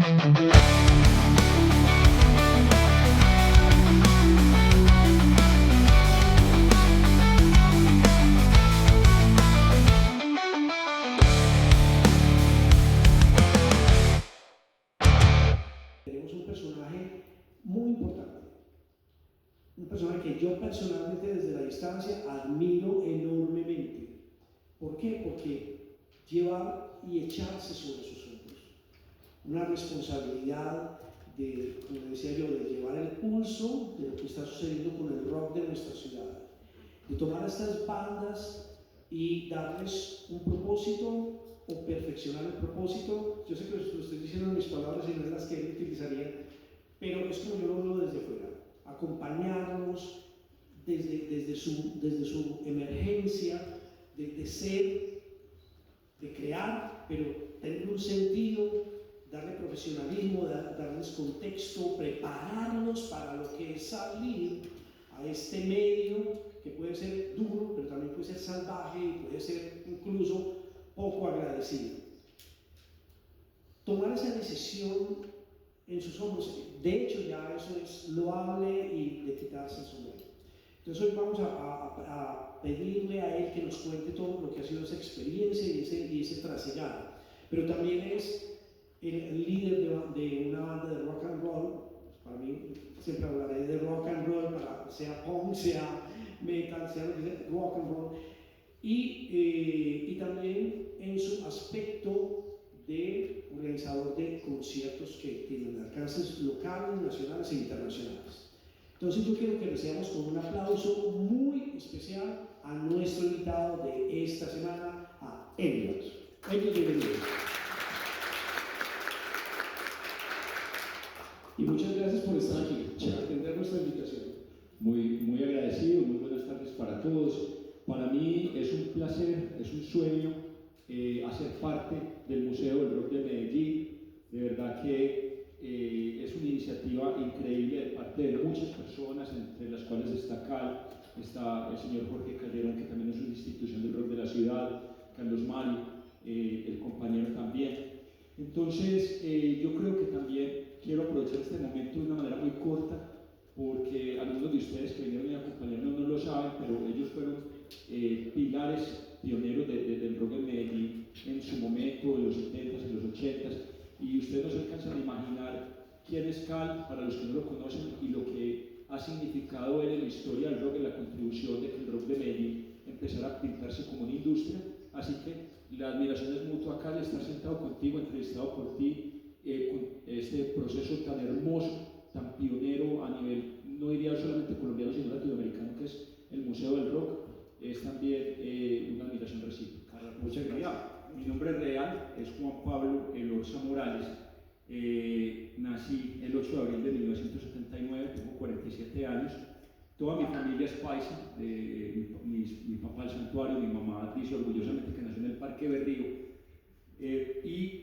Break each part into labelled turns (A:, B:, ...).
A: Tenemos un personaje muy importante, un personaje que yo personalmente desde la distancia admiro enormemente. ¿Por qué? Porque llevar y echarse sobre sus hombros una responsabilidad de, como decía yo, de llevar el pulso de lo que está sucediendo con el rock de nuestra ciudad, de tomar a estas bandas y darles un propósito o perfeccionar el propósito. Yo sé que lo estoy diciendo en mis palabras y no es las que él utilizaría, pero es como yo lo veo desde fuera, acompañarnos desde su emergencia de ser, de crear, pero tener un sentido, darle profesionalismo, darles contexto, prepararnos para lo que es salir a este medio que puede ser duro, pero también puede ser salvaje y puede ser incluso poco agradecido. Tomar esa decisión en sus hombros, de hecho ya eso es loable y de quitarse el sombrero. Entonces hoy vamos a pedirle a él que nos cuente todo lo que ha sido esa experiencia y ese trasegado, pero también es el líder de una banda de rock and roll. Para mí siempre hablaré de rock and roll, sea punk, sea metal, sea lo que sea, rock and roll, y también en su aspecto de organizador de conciertos que tienen alcances locales, nacionales e internacionales. Entonces yo quiero que recibamos con un aplauso muy especial a nuestro invitado de esta semana, a Elliot. Elliot, bienvenido. Y muchas gracias por estar aquí, por atender nuestra invitación.
B: Muy agradecido, muy buenas tardes para todos. Para mí es un placer, es un sueño hacer parte del Museo del Rock de Medellín. De verdad que es una iniciativa increíble de parte de muchas personas, entre las cuales está Cal, está el señor Jorge Calderón, que también es una institución del rock de la ciudad, Carlos Mari, el compañero también. Entonces, yo creo que también quiero aprovechar este momento de una manera muy corta, porque algunos de ustedes que vinieron a acompañarnos no lo saben, pero ellos fueron pilares pioneros del rock en Medellín en su momento, en los 70s, en los 80s, y ustedes no se alcanzan a imaginar quién es Cal, para los que no lo conocen, y lo que ha significado él en la historia del rock, en la contribución de que el rock de Medellín empezara a pintarse como una industria. Así que la admiración es mutua, Cal, estar sentado contigo, entrevistado por ti, con este proceso tan hermoso, tan pionero a nivel, no diría solamente colombiano, sino latinoamericano, que es el Museo del Rock, es también una admiración recíproca.
A: Muchas gracias.
B: Mi nombre real es Juan Pablo Elorza Morales. Nací el 8 de abril de 1979, tengo 47 años. Toda mi familia es paisa, mi papá el santuario, mi mamá dice orgullosamente que nació en el Parque Berrío. Y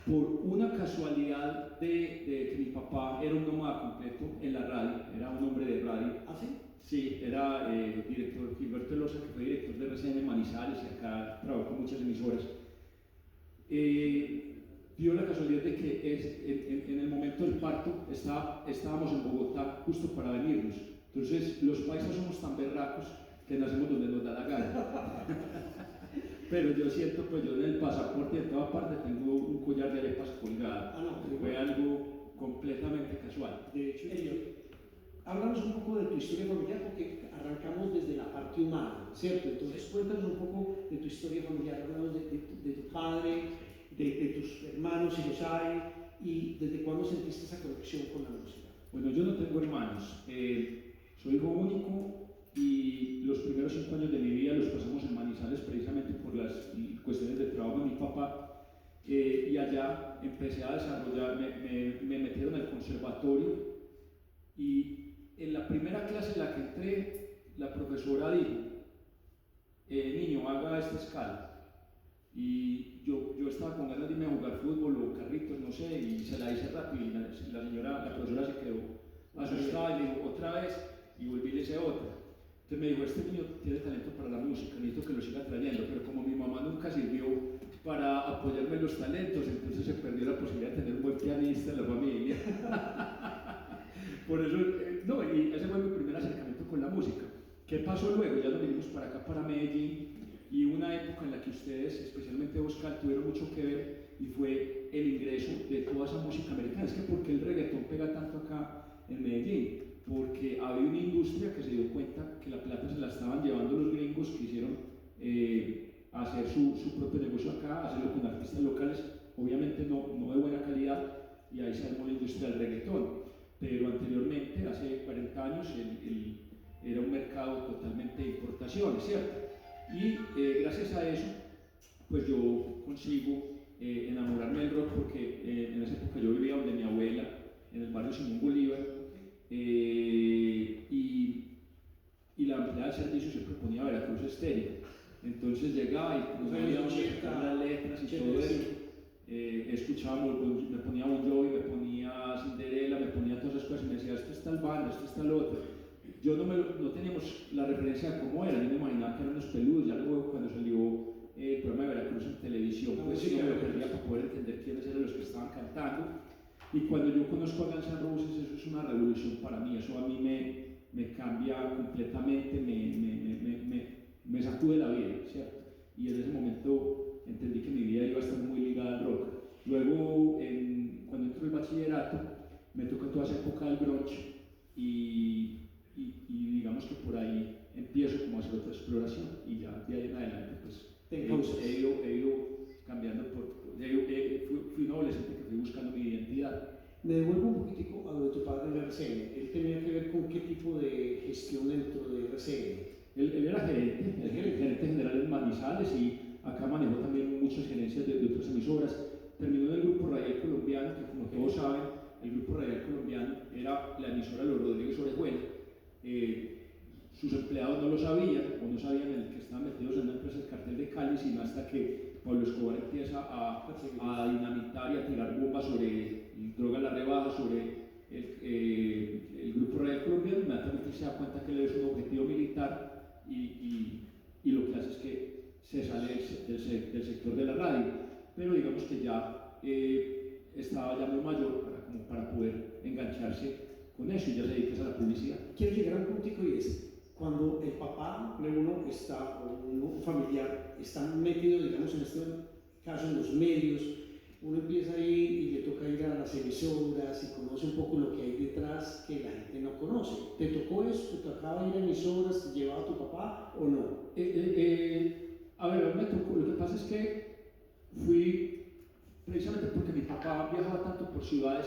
B: por una casualidad de que mi papá era un nómada completo en la radio, era un hombre de radio.
A: ¿Ah, sí?
B: Sí, era director, Gilberto Elorza, que fue director de RCN Manizales y acá trabajó con muchas emisoras. Dio la casualidad de que en el momento del parto estábamos en Bogotá justo para venirnos. Entonces, los paisas somos tan berracos que nacemos donde nos da la gana. Pero yo siento, pues yo en el pasaporte de toda parte tengo un collar de arepas colgado. Fue algo completamente casual.
A: De hecho, háblanos un poco de tu historia familiar, porque arrancamos desde la parte humana, ¿cierto? Entonces cuéntanos un poco de tu historia familiar, háblanos de tu padre, de tus hermanos, si los hay, y desde cuándo sentiste esa conexión con la música.
B: Bueno, yo no tengo hermanos, soy hijo único y los primeros 5 años de mi vida los pasamos en Manizales precisamente por las cuestiones de trabajo de mi papá, y allá empecé a desarrollar, me metieron al conservatorio y en la primera clase en la que entré, la profesora dijo, niño, haga esta escala. Y yo estaba con ganas de irme a jugar fútbol o carritos, no sé, y se la hice rápido y la profesora se quedó asustada y me dijo, otra vez, y volví y le hice otra. Entonces me dijo, este niño tiene talento para la música, necesito que lo siga trayendo, pero como mi mamá nunca sirvió para apoyarme en los talentos, entonces se perdió la posibilidad de tener un buen pianista Por eso, no, y ese fue mi primer acercamiento con la música. ¿Qué pasó luego? Ya nos vinimos para acá, para Medellín, y una época en la que ustedes, especialmente Oscar, tuvieron mucho que ver, y fue el ingreso de toda esa música americana. Es que ¿por qué el reggaetón pega tanto acá en Medellín? Porque había una industria que se dio cuenta que la plata se la estaban llevando los gringos, que hicieron hacer su propio negocio acá, hacerlo con artistas locales, obviamente no de buena calidad, y ahí se armó la industria del reggaetón. Pero anteriormente, hace 40 años, era un mercado totalmente de importaciones, ¿cierto? Y gracias a eso, pues yo consigo enamorarme del rock, porque en esa época yo vivía donde mi abuela, en el barrio Simón Bolívar, y la empleada de servicio siempre ponía Veracruz Estéreo. Entonces llegaba y como veíamos las letras y todo eso, escuchábamos, me ponía Bon Jovi, me ponía Cinderella, me ponía todas esas cosas y me decía, esto está el banda, esto está el otro. Yo no teníamos la referencia de cómo era, yo me imaginaba que eran unos peludos. Ya luego cuando salió el programa de Veracruz en televisión, pues sí, me lo perdía para poder entender quiénes eran los que estaban cantando. Y cuando yo conozco a Guns N' Roses, eso es una revolución para mí, eso a mí me cambia completamente, me sacude la vida, ¿cierto? Y en ese momento entendí que mi vida iba a estar muy ligada al rock. Luego, cuando entro al bachillerato, me toca toda esa época del grunge, y digamos que por ahí empiezo como a hacer otra exploración, y ya de ahí en adelante pues he ido cambiando, fui un adolescente que fui buscando mi identidad.
A: Me devuelvo un poquitico a lo de tu padre en RCN. Él tenía que ver con qué tipo de gestión dentro de RCN.
B: Él era gerente general en Manizales, y acá manejó también muchas gerencias de otras emisoras. Terminó en el Grupo Radial Colombiano, que como todos saben, el Grupo Radial Colombiano era la emisora de los Rodríguez Orejuela. Sus empleados no lo sabían, o no sabían el que estaban metidos en una empresa del cartel de Cali, sino hasta que Pablo Escobar empieza a dinamitar y a tirar bombas sobre droga a la rebaja, sobre el Grupo Radial Colombiano. Inmediatamente se da cuenta que él es un objetivo militar, y lo que hace es que se sale del sector de la radio. Pero digamos que ya estaba ya muy mayor para poder engancharse con eso, y ya se dedica a la publicidad.
A: Quiero llegar a un puntico, y es cuando el papá de uno está, o un familiar, está metido, digamos en este caso, en los medios, uno empieza a ir y le toca ir a las emisoras y conoce un poco lo que hay detrás que la gente no conoce. ¿Te tocó eso? ¿Te tocaba ir a emisoras? ¿Te llevaba tu papá o no?
B: A ver, me tocó. Lo que pasa es que fui, precisamente porque mi papá viajaba tanto por ciudades,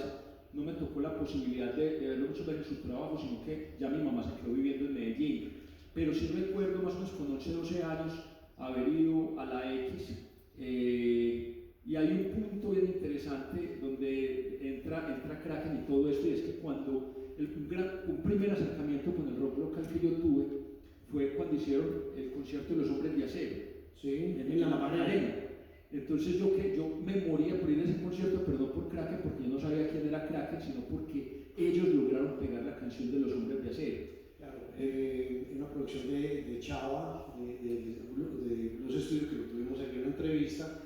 B: no me tocó la posibilidad de verlo mucho ver en su trabajo, sino que ya mi mamá se quedó viviendo en Medellín. Pero sí recuerdo más o menos con 11, 12 años haber ido a la X, y hay un punto bien interesante donde entra Kraken y todo esto, y es que cuando un primer acercamiento con el rock local que yo tuve fue cuando hicieron el concierto de los Hombres de Acero,
A: sí,
B: en la Macarena. Entonces yo me moría por ir a ese concierto, pero no por Kraken, porque yo no sabía quién era Kraken, sino porque ellos lograron pegar la canción de los Hombres de Acero.
A: Claro, una producción de Chava, de los estudios, que lo tuvimos aquí en una entrevista,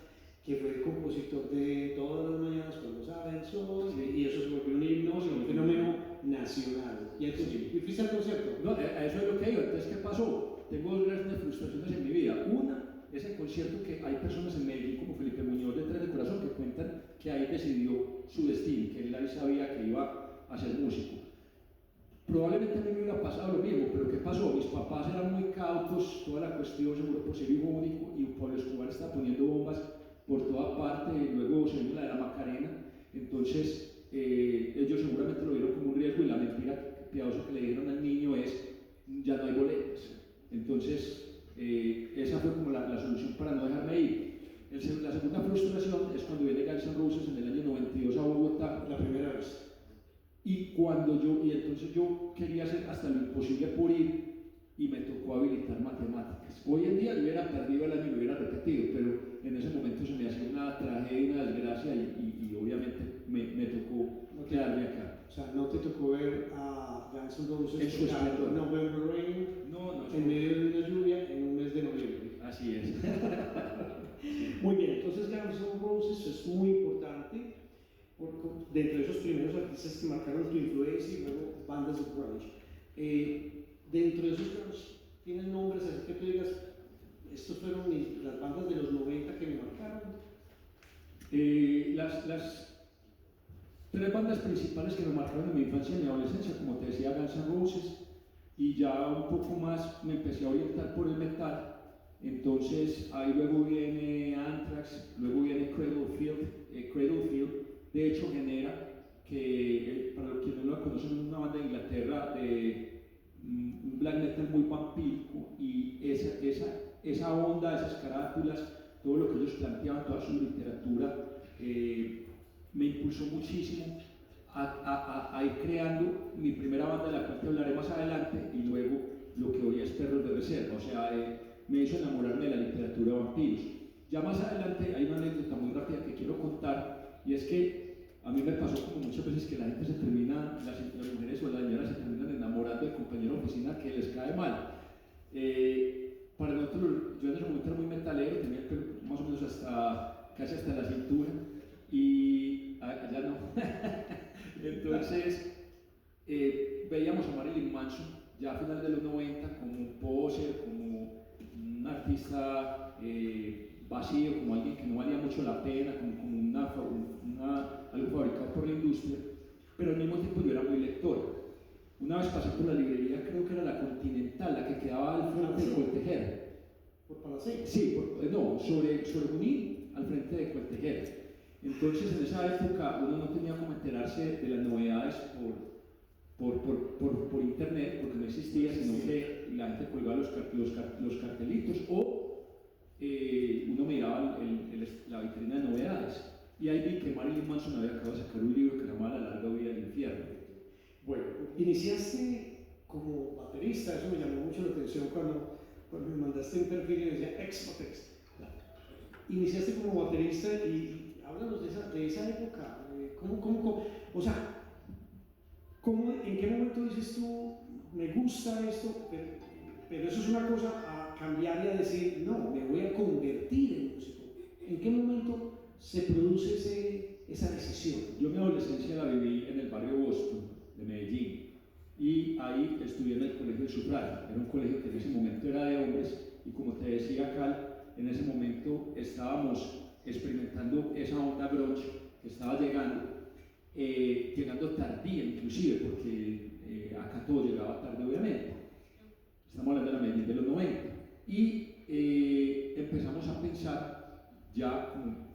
A: que fue el compositor de Todas las mañanas cuando sale el sol, y eso se volvió un himno, un fenómeno nacional. ¿Y fuiste al concierto?
B: No, a eso es lo que iba. Entonces, ¿qué pasó? Tengo dos grandes frustraciones en mi vida. Una es el concierto que hay personas en Medellín como Felipe Muñoz de Tres de Corazón que cuentan que ahí decidió su destino, que él ahí sabía que iba a ser músico. Probablemente a mí me hubiera pasado lo mismo, pero ¿qué pasó? Mis papás eran muy cautos, toda la cuestión, seguro por ser hijo único, y Pablo Escobar está poniendo bombas por toda parte, y luego se vino la de la Macarena. Entonces ellos seguramente lo vieron como un riesgo, y la mentira piadosa que le dijeron al niño es: ya no hay boletas. Entonces esa fue como la solución para no dejarme ir. La segunda frustración es cuando viene Guns N' Roses en el año 92 a Bogotá,
A: la primera vez.
B: Y entonces yo quería hacer hasta lo imposible por ir, y me tocó habilitar matemáticas. Hoy en día yo hubiera perdido el año y lo hubiera repetido, pero en ese momento se me hacía una tragedia, una desgracia, y obviamente me tocó quedarme acá.
A: O sea, ¿no te tocó ver a Guns N' Roses
B: en su esplendor?
A: November Rain,
B: no,
A: en medio de una lluvia en un mes de noviembre?
B: Así es.
A: Muy bien, entonces Guns N' Roses es muy importante. dentro de esos primeros artistas que marcaron tu influencia y luego bandas de grunge, dentro de esos grunge, ¿tienen nombres así que tú digas, estos fueron las bandas de los 90 que me marcaron?
B: Las tres bandas principales que me marcaron en mi infancia y mi adolescencia, como te decía, Guns N' Roses, y ya un poco más me empecé a orientar por el metal. Entonces ahí luego viene Anthrax, luego viene Cradlefield de hecho genera que, para los que no la conocen, es una banda de Inglaterra de un black metal muy vampírico, y esa onda, esas carátulas, todo lo que ellos planteaban, toda su literatura, me impulsó muchísimo a ir creando mi primera banda, de la cual te hablaré más adelante, y luego lo que hoy es Perros de Reserva. O sea, me hizo enamorarme de la literatura de vampiros. Ya más adelante hay una anécdota muy rápida que quiero contar, y es que a mí me pasó como muchas veces que la gente se termina, las mujeres o las señoras se terminan enamorando del compañero de oficina que les cae mal. Para nosotros, yo en ese momento era muy metalero, tenía el pelo más o menos casi hasta la cintura, y allá no. Entonces, veíamos a Marilyn Manson ya a finales de los 90 como un poser, como un artista vacío, como alguien que no valía mucho la pena, como algo fabricado por la industria, pero al mismo tiempo yo era muy lector. Una vez pasé por la librería, creo que era la Continental, la que quedaba al frente de Coltejer.
A: ¿Por Palacete?
B: Sí, sobre Junín, al frente de Coltejer. Entonces, en esa época uno no tenía como enterarse de las novedades por internet, porque no existía, sino que la gente colgaba los cartelitos, o uno miraba la vitrina de novedades. Y ahí vi que Marilyn Manson había acabado de sacar un libro que se llamaba La larga vida del infierno.
A: Bueno, iniciaste como baterista, eso me llamó mucho la atención cuando me mandaste un perfil y decía ex-baterista. Iniciaste como baterista y háblanos de esa época. O sea, ¿en qué momento dices tú, me gusta esto, pero eso es una cosa a cambiar y a decir, no, me voy a convertir en músico? ¿En qué momento se produce esa decisión?
B: Yo mi adolescencia la viví en el barrio Boston de Medellín, y ahí estudié en el Colegio del Sufragio. Era un colegio que en ese momento era de hombres, y como te decía Cal, en ese momento estábamos experimentando esa onda grunge que estaba llegando tardía inclusive, porque acá todo llegaba tarde obviamente. Estamos hablando de la Medellín de los 90, y empezamos a pensar, ya como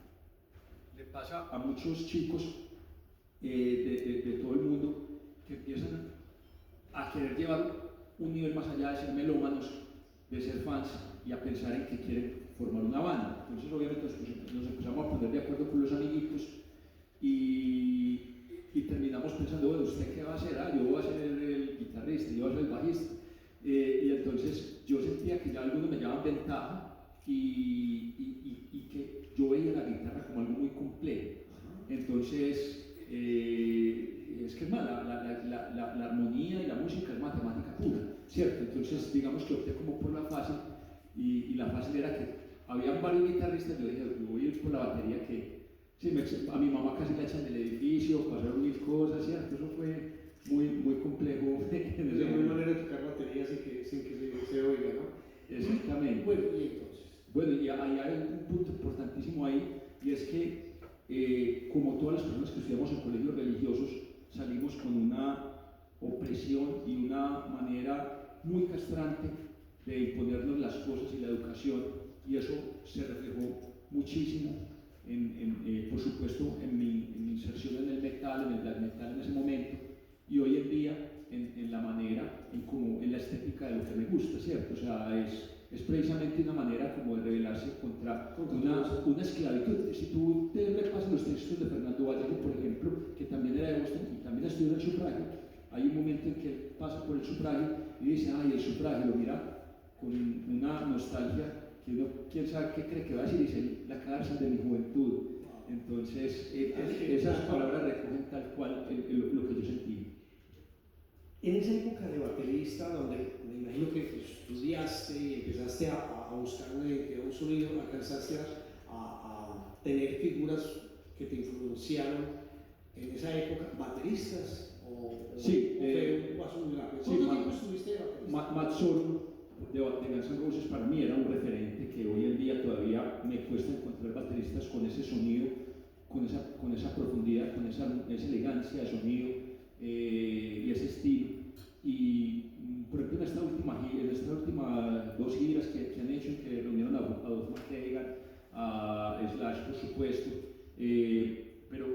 B: le pasa a muchos chicos de todo el mundo, que empiezan a querer llevar un nivel más allá de ser melómanos, de ser fans, y a pensar en que quieren formar una banda. Entonces obviamente nos empezamos a poner de acuerdo con los amiguitos, y terminamos pensando, bueno, ¿usted qué va a hacer? Yo voy a ser el guitarrista, yo voy a ser el bajista. Y entonces yo sentía que ya algunos me llevaban ventaja, y que yo veía la guitarra como algo muy complejo. Entonces, es que la armonía y la música es matemática pura, ¿cierto? Entonces, digamos que opté como por la fácil, y la fácil era que había varios guitarristas. Yo dije, yo voy a ir por la batería, que sí, a mi mamá casi la echan del edificio, pasaron mil cosas, ¿cierto? Eso fue muy complejo.
A: Es una manera de tocar batería sin que se oiga, ¿no?
B: Exactamente.
A: Bueno, y entonces.
B: Bueno, y hay un punto importantísimo ahí, y es que, como todas las personas que estudiamos en colegios religiosos, salimos con una opresión y una manera muy castrante de imponernos las cosas y la educación, y eso se reflejó muchísimo, por supuesto, en mi inserción en el metal, en el black metal en ese momento, y hoy en día en la manera, en la estética de lo que me gusta, ¿cierto? O sea, es precisamente una manera como de rebelarse contra una esclavitud. Si tú te repasas los textos de Fernando Vallejo, por ejemplo, que también era de Boston y también estudió en el sufragio, hay un momento en que él pasa por el sufragio y dice, ay, el sufragio, lo mira con una nostalgia que uno, quién sabe qué cree que va a decir, dice, la cárcel de mi juventud. Entonces, esas palabras recogen tal cual lo que yo sentí.
A: En esa época de baterista, donde me imagino que estudiaste y empezaste a buscar un sonido, alcanzaste a tener figuras que te influenciaron, bateristas?
B: Sí,
A: fue un paso muy rápido?
B: sí,
A: ¿Cuánto tiempo estuviste de baterista?
B: Matt Sorum de Guns N' Roses para mí era un referente que hoy en día todavía me cuesta encontrar bateristas con ese sonido, con esa profundidad, con esa elegancia de sonido y ese estilo. Y por ejemplo en estas últimas dos giras que han hecho, que reunieron a Duff McKagan, a Slash por supuesto, pero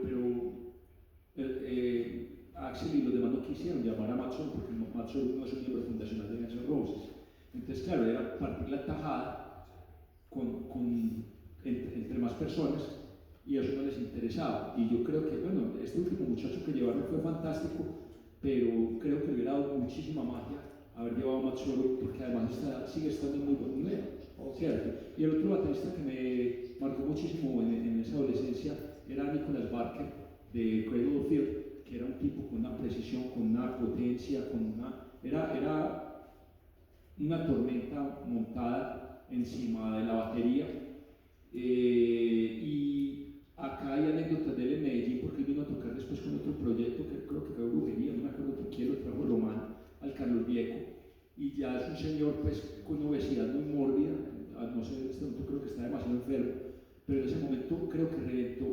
B: Axel y los demás no quisieron llamar a Matt Sorum porque Matt Sorum no es un miembro fundacional de Guns N' Roses. Entonces, claro, era partir la tajada entre más personas y eso no les interesaba. Y yo creo que, bueno, este último muchacho que llevaron fue fantástico, pero creo que le hubiera dado muchísima magia haber llevado a Matt Sorum porque además sigue estando en muy buen nivel. ¿Cierto? Y el otro baterista que me marcó muchísimo en esa adolescencia era Nicholas Barker de Cradle of Filth, que era un tipo con una precisión, con una potencia, era una tormenta montada encima de la batería. Y acá hay anécdotas de él en Medellín porque él vino a tocar después con otro proyecto que creo que fue Brujería, no me acuerdo con quién, lo trajo Román al Carlos Viejo, y ya es un señor pues con obesidad muy mórbida, no sé, en este momento creo que está demasiado enfermo, pero en ese momento creo que reventó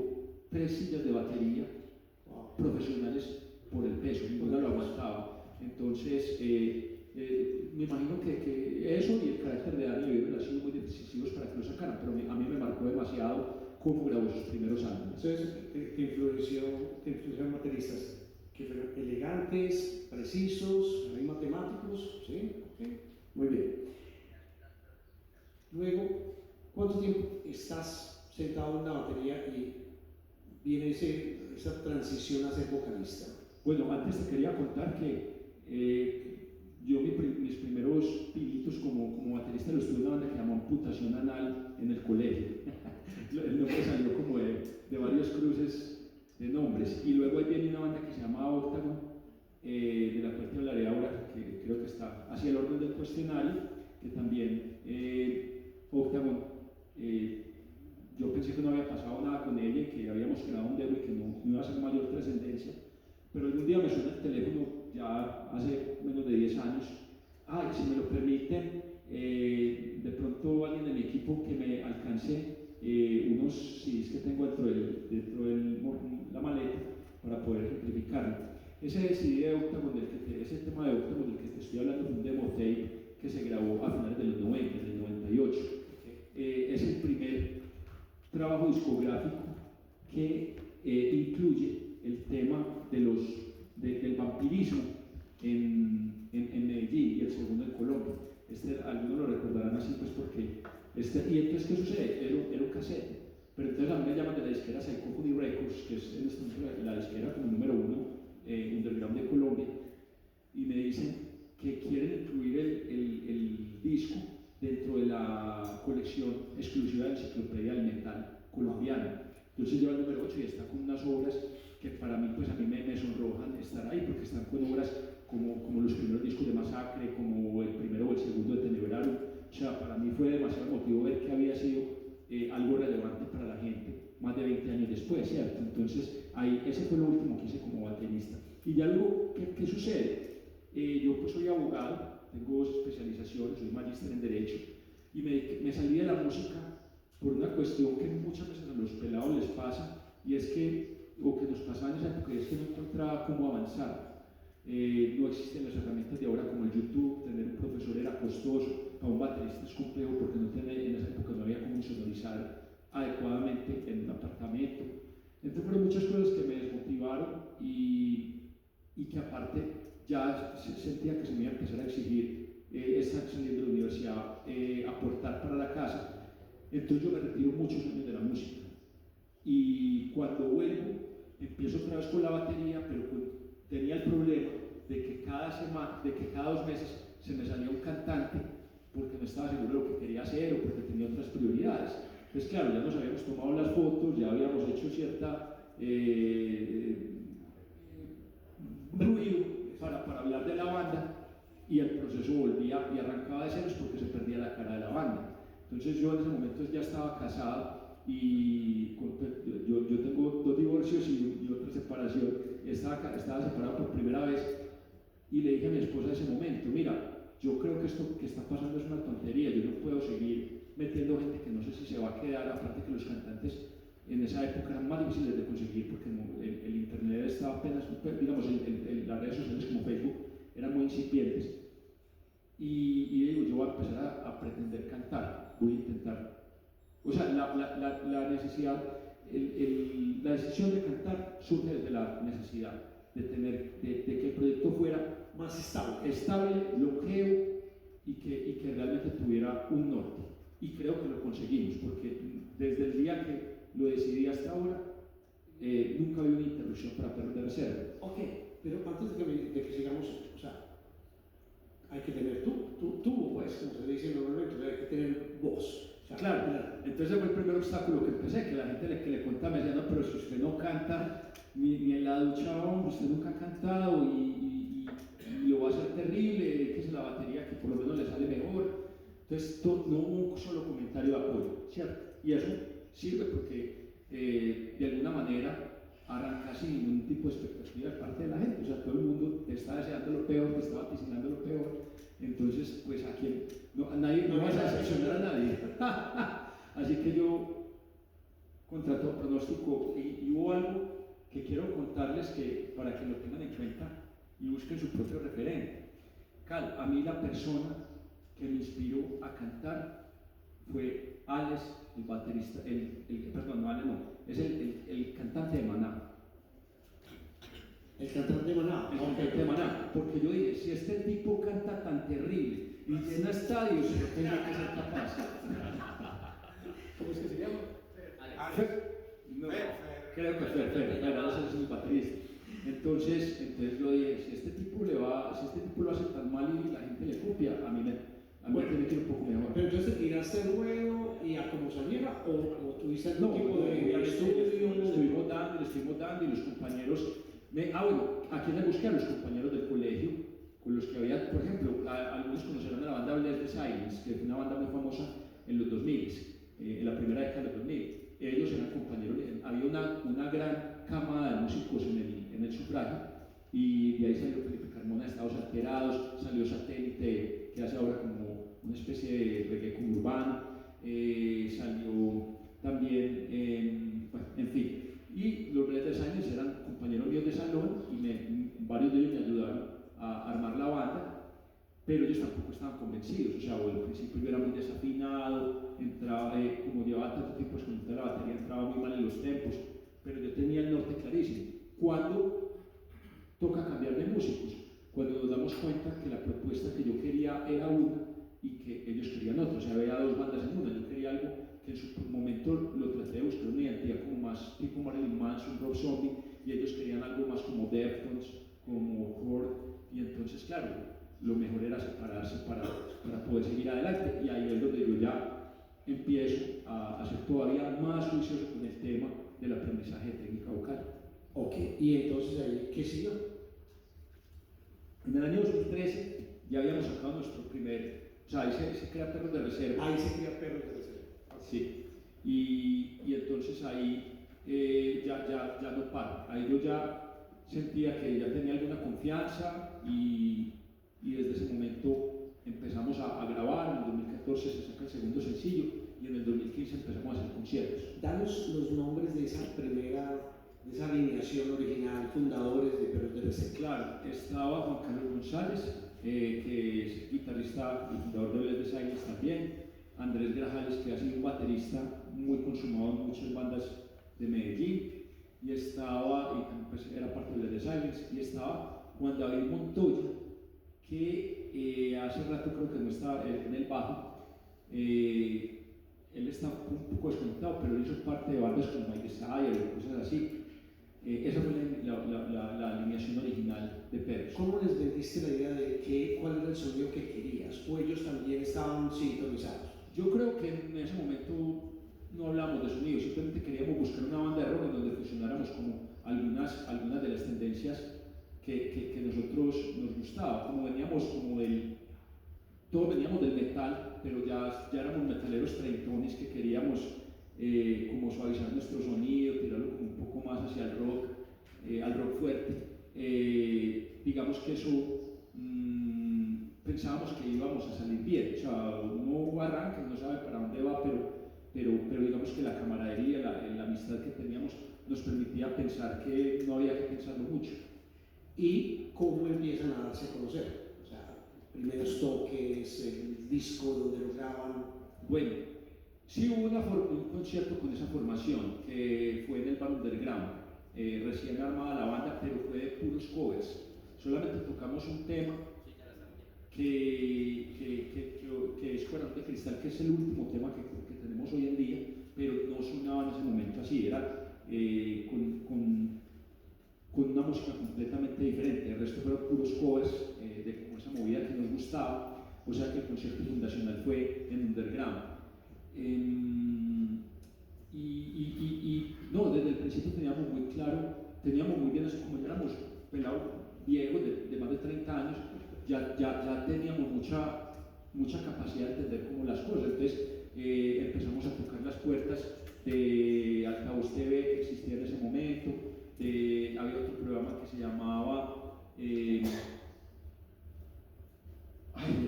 B: 3 sillas de batería profesionales por el peso, ninguna lo aguantaba. Entonces, me imagino que eso y el carácter de Dani Weber han sido muy decisivos para que lo sacaran, pero a mí me marcó demasiado cómo grabó sus primeros álbumes.
A: Entonces, te influenciaron bateristas que fueron elegantes, precisos, también matemáticos, ¿sí? Okay. Muy bien. Luego, ¿cuánto tiempo estás sentado en la batería y viene esa transición a ser vocalista?
B: Bueno, antes te quería contar que yo mis primeros pinitos como baterista los tuve en una banda que se llamó Amputación Anal en el colegio. El nombre salió como de varios cruces de nombres. Y luego ahí viene una banda que se llama Octagon, de la cual te hablaré ahora, que creo que está hacia el orden del cuestionario, que también Octagon, yo pensé que no había pasado nada con ella y que habíamos quedado un dedo y que no iba a ser mayor trascendencia. Pero algún día me suena el teléfono, ya hace menos de 10 años. Ay, si me lo permiten, de pronto alguien de mi equipo que me alcance unos CDs que tengo dentro de la maleta para poder ejemplificarlo. Ese CD de Octagon, ese tema de Octagon del que te estoy hablando, fue un demo tape que se grabó a finales de los 90, en el 98. Es el primer trabajo discográfico que incluye el tema del vampirismo en Medellín y el segundo en Colombia. Algunos lo recordarán así, pues porque y entonces, ¿qué sucede? Era un cassette, pero entonces a mí me llaman de la disquera Psychophony Records, que es en este momento la disquera como número 1 underground de Colombia, y me dicen que quieren incluir el disco dentro de la colección exclusiva de Enciclopedia del Metal colombiano. Entonces lleva el número 8 y está con unas obras que para mí, pues a mí me sonrojan estar ahí, porque están con obras como los primeros discos de Masacre, como el primero o el segundo de Tenebrarum. O sea, para mí fue demasiado emotivo ver que había sido algo relevante para la gente, más de 20 años después, ¿cierto? Entonces, ese fue lo último que hice como baterista. Y ya luego, ¿qué sucede? Yo pues soy abogado, tengo especializaciones, soy magíster en Derecho, y me salí de la música por una cuestión que muchas veces a los pelados les pasa, y es que, o que nos pasaba en esa época, es que no encontraba cómo avanzar. No existen las herramientas de ahora como el YouTube, tener un profesor era costoso, para un baterista es complejo porque en esa época no había cómo sonorizar adecuadamente en un apartamento. Entonces fueron muchas cosas que me desmotivaron y que aparte ya sentía que se me iba a empezar a exigir estar saliendo de la universidad, aportar para la casa. Entonces yo me retiro muchos años de la música y cuando vuelvo empiezo otra vez con la batería, pero tenía el problema de que cada 2 meses se me salía un cantante porque no estaba seguro de lo que quería hacer o porque tenía otras prioridades. Entonces, claro, ya nos habíamos tomado las fotos, ya habíamos hecho cierta ruido para hablar de la banda y el proceso volvía y arrancaba de ceros porque se perdía la cara de la banda. Entonces yo en ese momento ya estaba casado y yo tengo 2 divorcios y otra separación. estaba separado por primera vez y le dije a mi esposa en ese momento, mira, yo creo que esto que está pasando es una tontería, yo no puedo seguir metiendo gente que no sé si se va a quedar, aparte que los cantantes en esa época eran más difíciles de conseguir porque el internet estaba apenas, digamos, las redes sociales como Facebook eran muy incipientes. Y digo, yo voy a empezar a pretender cantar, voy a intentar. O sea, la necesidad, la decisión de cantar surge desde la necesidad de que el proyecto fuera
A: más estable,
B: longevo y que realmente tuviera un norte. Y creo que lo conseguimos, porque desde el día que lo decidí hasta ahora, nunca había una interrupción para Perros de Reserva.
A: Ok, pero antes de que sigamos, o sea, hay que tener tubo, pues, como se dice normalmente, hay que tener voz. O sea,
B: claro, entonces fue el primer obstáculo que empecé, que la gente que le contaba me decía, no, pero si usted no canta ni en la ducha, usted nunca ha cantado y lo va a hacer terrible, que es la batería que por lo menos le sale mejor. Entonces no hubo un solo comentario de apoyo, ¿cierto? Y eso sirve porque de alguna manera arranca sin ningún tipo de expectativa de parte de la gente, o sea, todo el mundo te está deseando lo peor, te está vaticinando lo peor, entonces pues a quien, no vas a decepcionar a nadie. Así que yo, contra todo pronóstico, y hubo algo que quiero contarles que, para que lo tengan en cuenta y busquen su propio referente. A mí la persona que me inspiró a cantar fue Alex, el baterista, perdón, no Alex, no, es el cantante de Maná.
A: El cantante de Maná.
B: El cantante de Maná, porque yo dije, si este tipo canta tan terrible y llena estadios, yo tengo que ser capaz. ¿Cómo es que se llama? No, creo que Fer, ese es el baterista. Entonces yo dije, si este tipo lo hace tan mal y la gente le copia, a mí tiene que ir un poco mejor.
A: Pero entonces tiraste el ruedo y a como saliera o tuviste algún tipo de
B: estudio, le estuvimos dando y los compañeros, ¿a quién le busqué? A los compañeros del colegio, con los que había, por ejemplo, algunos conocerán a la banda Bless the Silence, que fue una banda muy famosa en los 2000, en la primera década de los 2000. Ellos eran compañeros, había una gran camada de músicos en el sufragio, y de ahí salió Felipe Carmona de Estados Alterados, salió Satélite, que hace ahora como una especie de reggae urbano, salió también, bueno, en fin. Y los Bless the Silence eran compañeros míos de salón y varios de ellos me ayudaron a armar la banda, pero ellos tampoco estaban convencidos, o sea, al principio yo era muy desafinado, entraba, como llevaba tanto tiempo escuchando la batería, entraba muy mal en los tempos, pero yo tenía el norte clarísimo. ¿Cuándo toca cambiar de músicos? Cuando nos damos cuenta que la propuesta que yo quería era una y que ellos querían otra, o sea, había dos bandas en una. Yo quería algo que en su momento lo traté de buscar una identidad como más tipo Marilyn Manson, Rob Zombie, y ellos querían algo más como Deftones, como Korn, y entonces, claro, lo mejor era separarse para poder seguir adelante, y ahí es donde yo ya empiezo a ser todavía más juicioso con el tema del aprendizaje de técnica vocal.
A: Ok, y entonces ahí, ¿qué siguió?
B: En el año 2013 ya habíamos sacado nuestro primer, o sea, ahí se crea Perros de Reserva.
A: Ahí se crea Perros de Reserva.
B: Sí, y entonces ahí ya no paro, ahí yo ya sentía que ya tenía alguna confianza y desde ese momento empezamos a grabar. En el 2014 se saca el segundo sencillo y en el 2015 empezamos a hacer conciertos.
A: Danos los nombres de esa alineación original, fundadores de Perros de Reserva.
B: Claro, estaba Juan Carlos González, que es guitarrista y fundador de Bless the Silence también, Andrés Grajales, que ha sido un baterista muy consumado en muchas bandas de Medellín, y pues era parte de Bless the Silence, y estaba Juan David Montoya, que hace rato creo que no estaba en el bajo. Él está un poco desconectado, pero él hizo parte de bandas como My Desire y cosas así. Esa fue la alineación original de Perros.
A: ¿Cómo les vendiste la idea de cuál era el sonido que querías? ¿O ellos también estaban sintonizados?
B: Yo creo que en ese momento no hablamos de sonido, simplemente queríamos buscar una banda de rock en donde fusionáramos como algunas de las tendencias que nosotros nos gustaba. Como veníamos todos veníamos del metal, pero ya éramos metaleros treintones que queríamos como suavizar nuestro sonido, tirarlo como un poco más hacia el rock. al rock fuerte. Digamos que eso pensábamos que íbamos a salir bien, o sea, uno arranca, no sabe para dónde va, pero digamos que la camaradería, la amistad que teníamos nos permitía pensar que no había que pensarlo mucho.
A: ¿Y cómo empiezan a darse a conocer? O sea, primeros toques, el disco donde lo graban.
B: Bueno, sí hubo un concierto con esa formación, que fue en el Bar Underground, recién armada la banda, pero fue de puros covers. Solamente tocamos un tema que es Corazón de Cristal, que es el último tema que tenemos hoy en día, pero no sonaba en ese momento así, era con una música completamente diferente. El resto fueron puros covers de como esa movida que nos gustaba, o sea que el concierto fundacional fue en Underground. No, desde el principio teníamos muy claro, teníamos muy bien, como éramos pelados viejos de más de 30 años, ya teníamos mucha capacidad de entender cómo las cosas. Entonces empezamos a tocar las puertas de Altavoz TV que existía en ese momento. Había otro programa que se llamaba era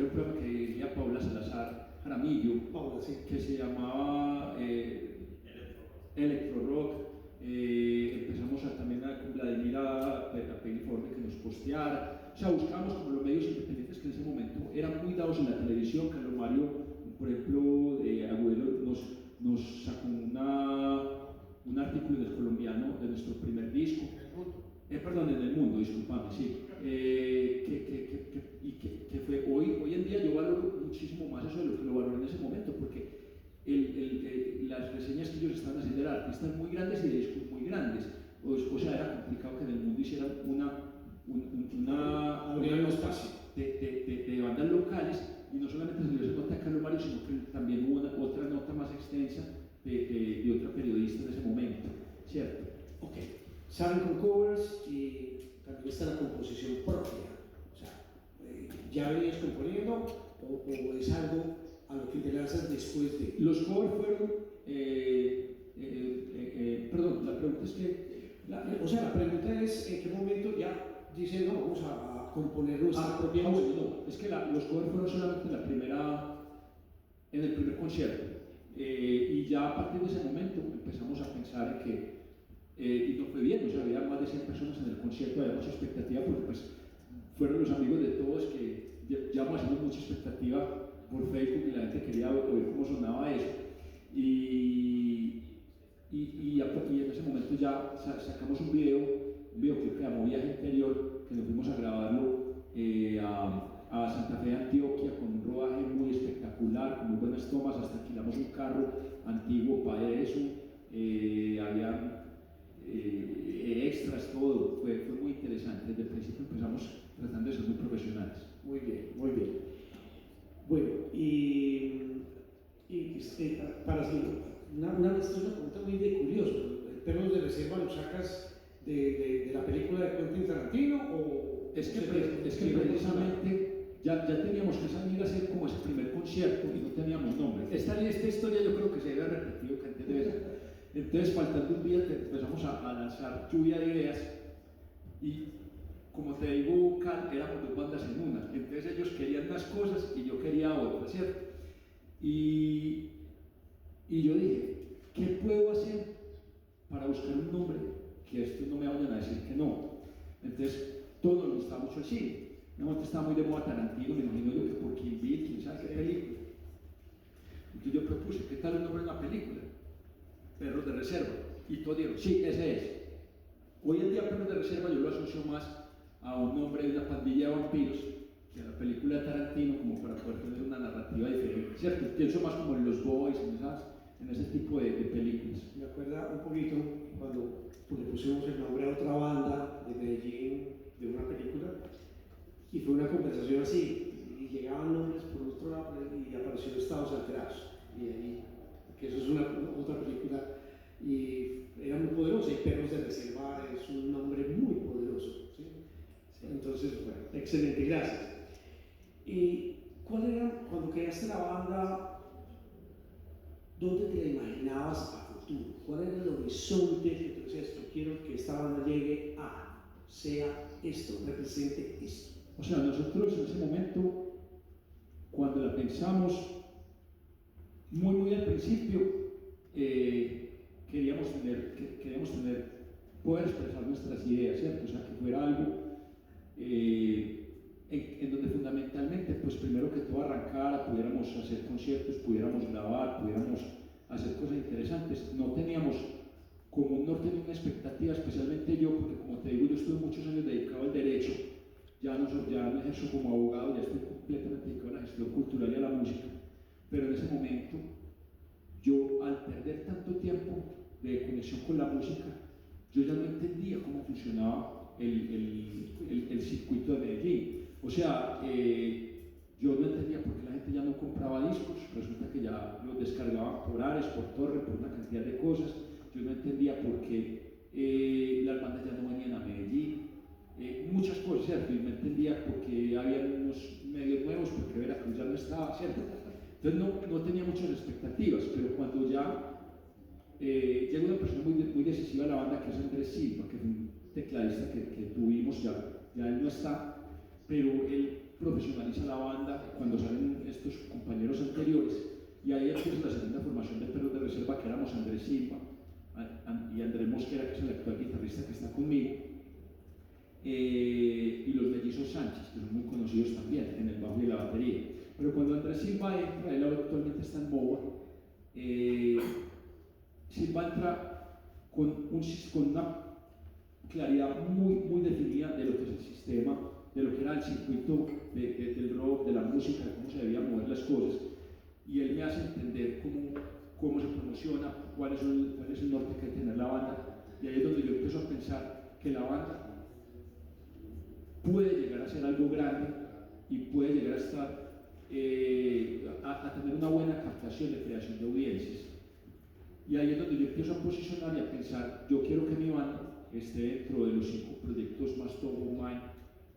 B: un programa que dirigía Paula Salazar Jaramillo,
A: Sí.
B: que se llamaba Electro Rock. Empezamos también con Vladimir a pedir favor de que nos posteara. O sea, buscábamos como los medios independientes que en ese momento eran muy dados en la televisión. Carlos Mario, por ejemplo, Agüero nos sacó un artículo en El Colombiano de nuestro primer disco. Perdón, en El Mundo, disculpame, sí. Que fue hoy en día yo valoro muchísimo más eso de lo que lo valoré en ese momento, porque las reseñas que ellos estaban haciendo eran artistas muy grandes y de discos muy grandes. O sea, era complicado que en El Mundo hicieran un espacio de bandas locales, y no solamente se dio esa nota a Carlos Mario, sino que también hubo otra nota más extensa de otra periodista en ese momento, ¿cierto?
A: Ok, salen con covers y también está la composición propia. O sea, ¿ya venías componiendo o es algo a lo que te lanzas después de?
B: Los covers fueron, perdón, la pregunta es que...
A: la pregunta es, ¿en qué momento ya dicen, no, vamos a componer nuestra propia música?
B: No, es que los covers fueron solamente en el primer concierto, y ya a partir de ese momento empezamos a pensar en que, y nos fue bien, o sea, había más de 100 personas en el concierto, había mucha expectativa, porque pues fueron los amigos de todos que ya haciendo mucha expectativa por Facebook, y la gente quería oír cómo sonaba eso. Y en ese momento ya sacamos un videoclip que llamó Viaje Interior, que nos fuimos a grabarlo a Santa Fe de Antioquia, con un rodaje muy espectacular, con muy buenas tomas. Hasta alquilamos un carro antiguo para eso, había extras, todo. Fue muy interesante. Desde el principio empezamos tratando de ser muy profesionales.
A: Muy bien, muy bien. Bueno, para seguir, una pregunta muy de curioso. ¿Perros de reserva los sacas de la película de Quentin Tarantino o...?
B: Es que precisamente ya teníamos que salir a hacer como ese primer concierto y no teníamos nombre. Esta historia yo creo que se debe repetido cantidad de veces. Entonces, faltando un día, empezamos a lanzar lluvia de ideas, y como te digo, éramos dos bandas en una. Entonces ellos querían unas cosas y yo quería otras, ¿cierto? Y yo dije, ¿qué puedo hacer para buscar un nombre que estos no me vayan a decir que no? Entonces, todo nos gustaba mucho el cine. No, estaba muy de moda Tarantino, me imagino yo que por Kill Bill, quién sabe qué película. Entonces yo propuse, ¿qué tal el nombre de una película? Perros de Reserva. Y todos dijeron, sí, ese es. Hoy en día Perros de Reserva yo lo asocio más a un nombre de una pandilla de vampiros que a la película de Tarantino, como para poder tener una narrativa diferente, ¿cierto? Pienso más como en Los Boys, en ese tipo de películas.
A: Me acuerda un poquito cuando le pusimos el nombre a otra banda de Medellín, de una película, y fue una conversación así, y llegaban nombres por otro lado y apareció Estados Alterados, y ahí, que eso es otra película, y era muy poderosa, y Perros de Reserva es un nombre muy poderoso, ¿sí? Sí. Entonces, bueno, excelente, gracias. ¿Y cuál era, cuando creaste la banda, dónde te la imaginabas a futuro? ¿Cuál era el horizonte que tú decías, yo quiero que esta banda llegue a, sea esto, represente esto.
B: O sea, nosotros en ese momento, cuando la pensamos, muy al principio, queríamos tener, poder expresar nuestras ideas, ¿cierto? O sea, que fuera algo en donde fundamentalmente, pues primero que todo arrancara, pudiéramos hacer conciertos, pudiéramos grabar, pudiéramos hacer cosas interesantes. No teníamos como un norte ni una expectativa, especialmente yo, porque como te digo, yo estuve muchos años dedicado al derecho, ya no ejerzo como abogado, ya estoy completamente dedicado a la gestión cultural y a la música, pero en ese momento, yo al perder tanto tiempo de conexión con la música, yo ya no entendía cómo funcionaba el circuito de Medellín. O sea, yo no entendía por qué la gente ya no compraba discos, resulta que ya los descargaban por Ares, por Torre, por una cantidad de cosas. Yo no entendía por qué las bandas ya no venían a Medellín, muchas cosas, ¿cierto? Y no entendía por qué había unos medios nuevos, porque Veracruz ya no estaba, ¿cierto? Entonces no tenía muchas expectativas, pero cuando ya llega una persona muy decisiva a la banda, que es Andrés Silva, que es un tecladista que tuvimos, ya él no está, pero él profesionaliza la banda cuando salen estos compañeros anteriores, y ahí empieza la segunda formación de Perros de Reserva, que éramos Andrés Silva y Andrés Mosquera, que es el actual guitarrista que está conmigo, y los Mellizos Sánchez, que son muy conocidos también en el bajo y la batería. Pero cuando Andrés Silva entra, él actualmente está en MOVA, Silva entra con una claridad muy definida de lo que es el sistema, de lo que era el circuito del rock, de la música, de cómo se debían mover las cosas, y él me hace entender cómo se promociona, cuál es el norte que debe tener la banda, y ahí es donde yo empiezo a pensar que la banda puede llegar a ser algo grande y puede llegar a estar a tener una buena captación de creación de audiencias. Y ahí es donde yo empiezo a posicionar y a pensar, yo quiero que mi banda esté dentro de los 5 proyectos más top of mind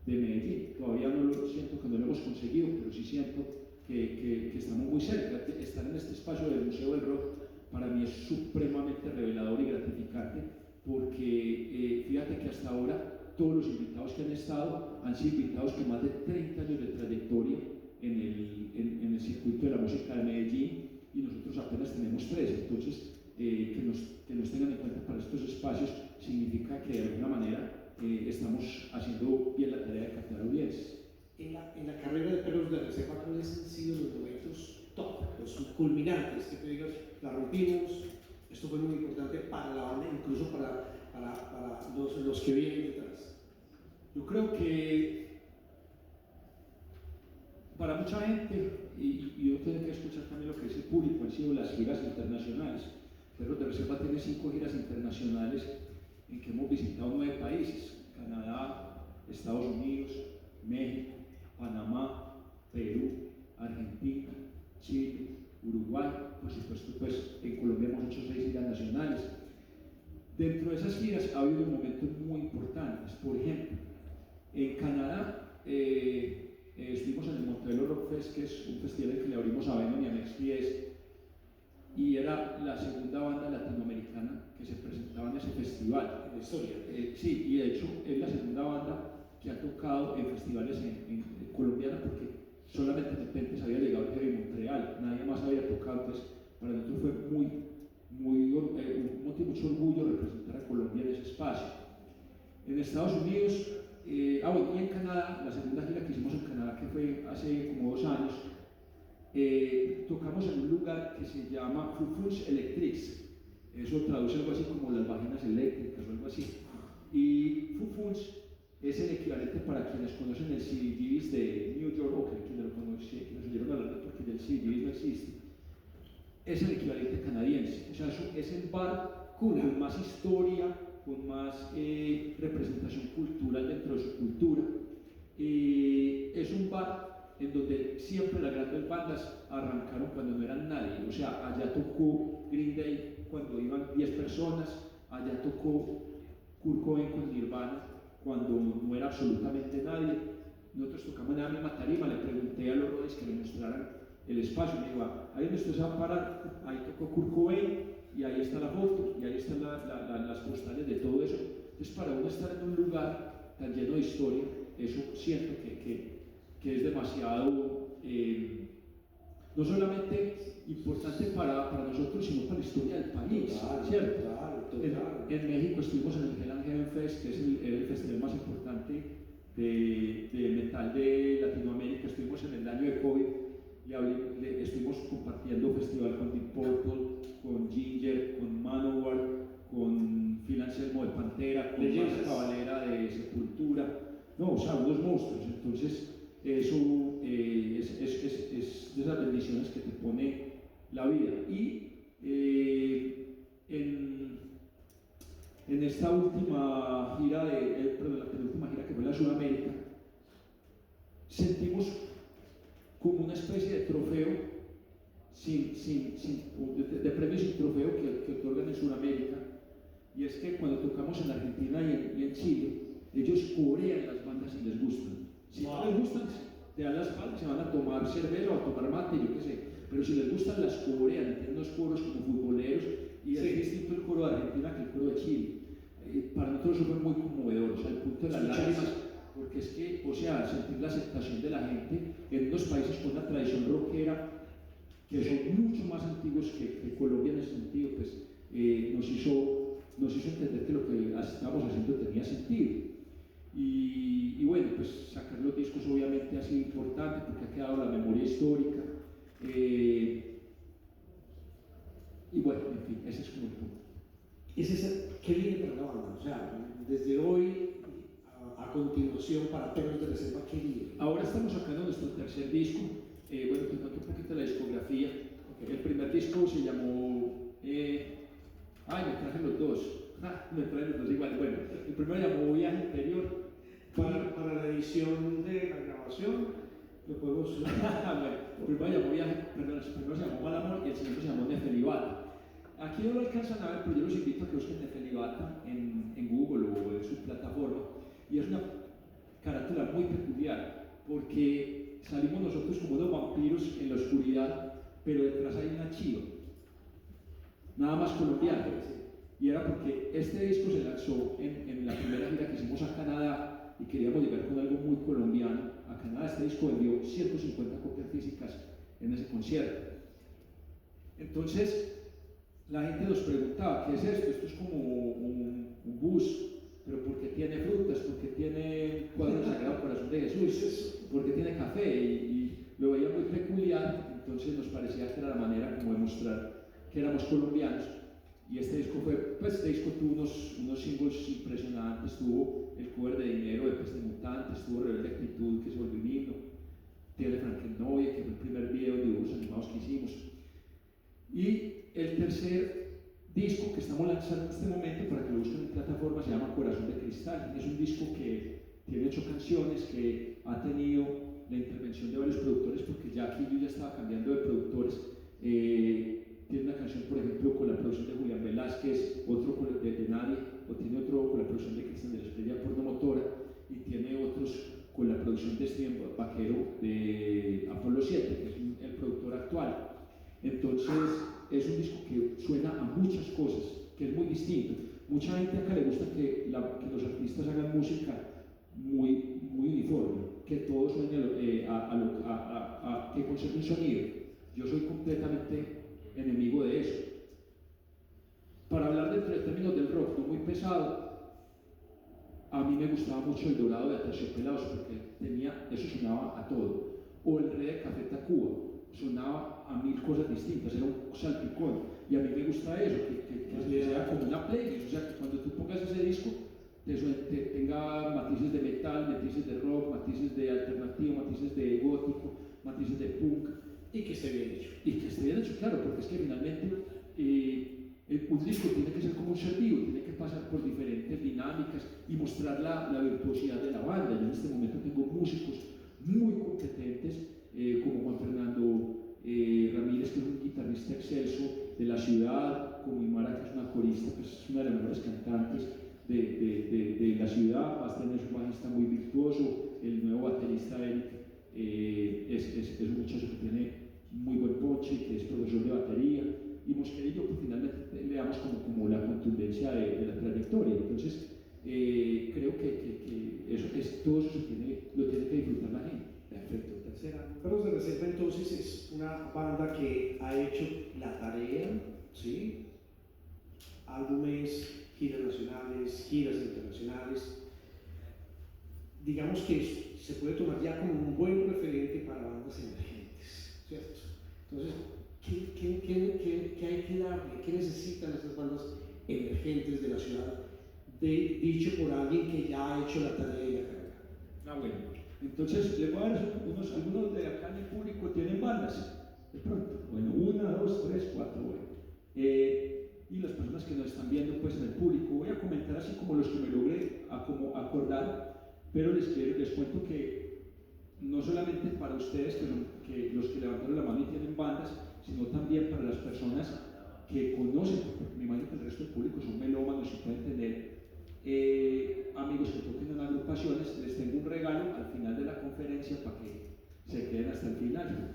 B: de Medellín. Todavía no lo siento que no lo hemos conseguido, pero sí siento que estamos muy cerca. Estar en este espacio del Museo del Rock para mí es supremamente revelador y gratificante, porque fíjate que hasta ahora todos los invitados que han estado han sido invitados con más de 30 años de trayectoria en el circuito de la música de Medellín, y nosotros apenas tenemos 3. Entonces, que nos tengan en cuenta para estos espacios significa que de alguna manera estamos haciendo bien la tarea de captar audiencias.
A: En la carrera de Perros de Reserva, ¿cuáles han sido los momentos top, los culminantes? Que tú digas, la rompimos, esto fue muy importante para la banda, incluso para los que vienen detrás.
B: Yo creo que para mucha gente, y yo tengo que escuchar también lo que dice el público, han sido las giras internacionales. Perros de Reserva tiene 5 giras internacionales en que hemos visitado 9 países: Canadá, Estados Unidos, México, Panamá, Perú, Argentina, Chile, Uruguay. Por supuesto, pues en Colombia hemos hecho 6 giras nacionales. Dentro de esas giras ha habido momentos muy importantes. Por ejemplo, en Canadá estuvimos en el Montreal Rock Fest, que es un festival en que le abrimos a Venom y a Next Yes, y era la segunda banda latinoamericana que se presentaba en ese festival.
A: En la historia.
B: Sí, y de hecho es la segunda banda que ha tocado en festivales en colombiana, porque solamente Nepentes había llegado al Heavy Montreal, nadie más había tocado. Entonces para nosotros fue un motivo, mucho orgullo representar a Colombia en ese espacio. En Estados Unidos, y en Canadá, la segunda gira que hicimos en Canadá, que fue hace como 2 años, tocamos en un lugar que se llama Fufuns Electrics. Eso traduce algo así como las vaginas eléctricas o algo así. Y Fufuns es el equivalente, para quienes conocen el CBGB's de New York, o que lo conocen, que nos oyeron hablar, porque el CBGB's no existe, es el equivalente canadiense. O sea, es el bar con más historia, con más representación cultural dentro de su cultura. Es un bar en donde siempre las grandes bandas arrancaron cuando no eran nadie. O sea, allá tocó Green Day cuando iban 10 personas, allá tocó Kurt Cobain con Nirvana cuando no era absolutamente nadie. Nosotros tocamos en la misma tarima. Le pregunté a los roadies que me mostraran el espacio, me dijo, ahí donde usted se va a parar, ahí tocó Kurt Cobain, y ahí está la foto, y ahí están las postales de todo eso. Entonces, para uno estar en un lugar tan lleno de historia, eso siento que es demasiado, no solamente importante para nosotros, sino para la historia del país, ¿cierto? En México estuvimos en el Hell and Heaven Fest, que es el festival más importante de metal de Latinoamérica. Estuvimos en el año de COVID, estuvimos compartiendo festival con Deep Purple, con Ginger, con Manowar, con Phil Anselmo de Pantera, con Max Cavalera de Sepultura, no, o sea, unos monstruos. Entonces, eso es de esas bendiciones que te pone la vida. Y en esta última gira, la penúltima gira que fue la Sudamérica, sentimos como una especie de trofeo, de premio sin trofeo que otorgan en Sudamérica, y es que cuando tocamos en Argentina y en Chile, ellos corean las bandas si les gustan. Si no les gustan, te dan la espalda, se van a tomar cerveza o a tomar mate, yo qué sé, pero si les gustan, las corean, tienen unos coros como futboleros, y es distinto el coro de Argentina que el coro de Chile. Para nosotros eso fue muy conmovedor, o sea, el punto de las lágrimas, porque es que, o sea, sentir la aceptación de la gente en unos países con una tradición rockera que son mucho más antiguos que Colombia en ese sentido, pues nos hizo entender que lo que estábamos haciendo tenía sentido. Y bueno, pues sacar los discos obviamente ha sido importante porque ha quedado la memoria histórica. Y bueno, en fin, ese es como el punto.
A: ¿Qué viene para la banda? O sea, desde hoy a continuación para Perros de Reserva, ¿qué viene?
B: Ahora estamos sacando nuestro tercer disco. Bueno, te cuento un poquito la discografía. El primer disco se llamó... me traje los dos. Me traje los dos igual. Bueno, el primero se llamó Viaje Interior.
A: Para la edición de la grabación, lo podemos...
B: Bueno, el primero se llamó Viaje, perdón, el primero se llamó Mal Amor y el segundo se llamó Nefelibata. Aquí no lo alcanzan a ver, pero yo los invito a que busquen Nefelibata en Google o en su plataforma. Y es una carátula muy peculiar, porque salimos nosotros como dos vampiros en la oscuridad, pero detrás hay una chiva, nada más colombiana. Y era porque este disco se lanzó en la primera gira que hicimos a Canadá y queríamos llegar con algo muy colombiano a Canadá. Este disco vendió 150 copias físicas en ese concierto. Entonces, la gente nos preguntaba, ¿qué es esto? Esto es como un bus, pero ¿por qué tiene frutas? ¿Por qué tiene cuadros Sagrado Corazón de Jesús? ¿Por qué tiene café? Y lo veía muy peculiar, entonces nos parecía que era la manera como de mostrar que éramos colombianos. Y este disco tuvo unos singles impresionantes, tuvo el cover de Dinero de Peste Mutante, tuvo Rebelde Actitud, que se volvió un himno, Tía de Frankennovia, que fue el primer video de dibujos animados que hicimos. Y el tercer disco que estamos lanzando en este momento, para que lo busquen en plataforma, se llama Corazón de Cristal. Es un disco que tiene 8 canciones, que ha tenido la intervención de varios productores, porque ya aquí yo ya estaba cambiando de productores. Tiene una canción, por ejemplo, con la producción de Julián Velázquez, otro de Nadie, o tiene otro con la producción de Cristian de la Estrella Pornomotora, y tiene otros con la producción de Steven Vaquero de Apolo 7, que es el productor actual. Entonces, es un disco que suena a muchas cosas, que es muy distinto. Mucha gente acá le gusta que los artistas hagan música muy uniforme, que todo suene que conserve un sonido. Yo soy completamente enemigo de eso. Para hablar de términos del rock, no muy pesado, a mí me gustaba mucho El Dorado de Aterciopelados, porque eso sonaba a todo. O El Rey de Café Tacuba, sonaba a 1000 cosas distintas, era un salpicón. Y a mí me gusta eso, que sea como una playlist, o sea, que cuando tú pongas ese disco, tenga matices de metal, matices de rock, matices de alternativo, matices de gótico, matices de punk.
A: Y que esté bien hecho.
B: Y que esté bien hecho, claro, porque es que finalmente un disco tiene que ser como un ser vivo, tiene que pasar por diferentes dinámicas y mostrar la virtuosidad de la banda. Yo en este momento tengo músicos muy competentes, como Juan Fernando Ramírez, que es un guitarrista excelso de la ciudad, como Imara, que es una corista, que es una de las mejores cantantes de la ciudad. Vas a tener un bajista muy virtuoso, el nuevo baterista Eric. Es un muchacho que tiene muy buen ponche, que es profesor de batería, y Mosquera y yo pues, finalmente le damos como la contundencia de la trayectoria. Entonces, creo que eso, todo eso lo tiene que disfrutar la gente. Perfecto.
A: Tercera. Perros de Reserva entonces es una banda que ha hecho la tarea, ¿sí? Álbumes, giras nacionales, giras internacionales. Digamos que se puede tomar ya como un buen referente para bandas emergentes, ¿cierto? Entonces, ¿qué hay que darle? ¿Qué necesitan estas bandas emergentes de la ciudad? Dicho por alguien que ya ha hecho la tarea y la carrera.
B: Bueno. Entonces, les voy a dar algunos de acá en el público tienen bandas, de pronto. Bueno, 1, 2, 3, 4, bueno. Y las personas que nos están viendo pues en el público, voy a comentar así como los que me logré como acordar, pero les cuento que no solamente para ustedes, que los que levantaron la mano y tienen bandas, sino también para las personas que conocen, porque me imagino que el resto del público son melómanos y pueden tener amigos que toquen en agrupaciones. Les tengo un regalo al final de la conferencia para que se queden hasta el final.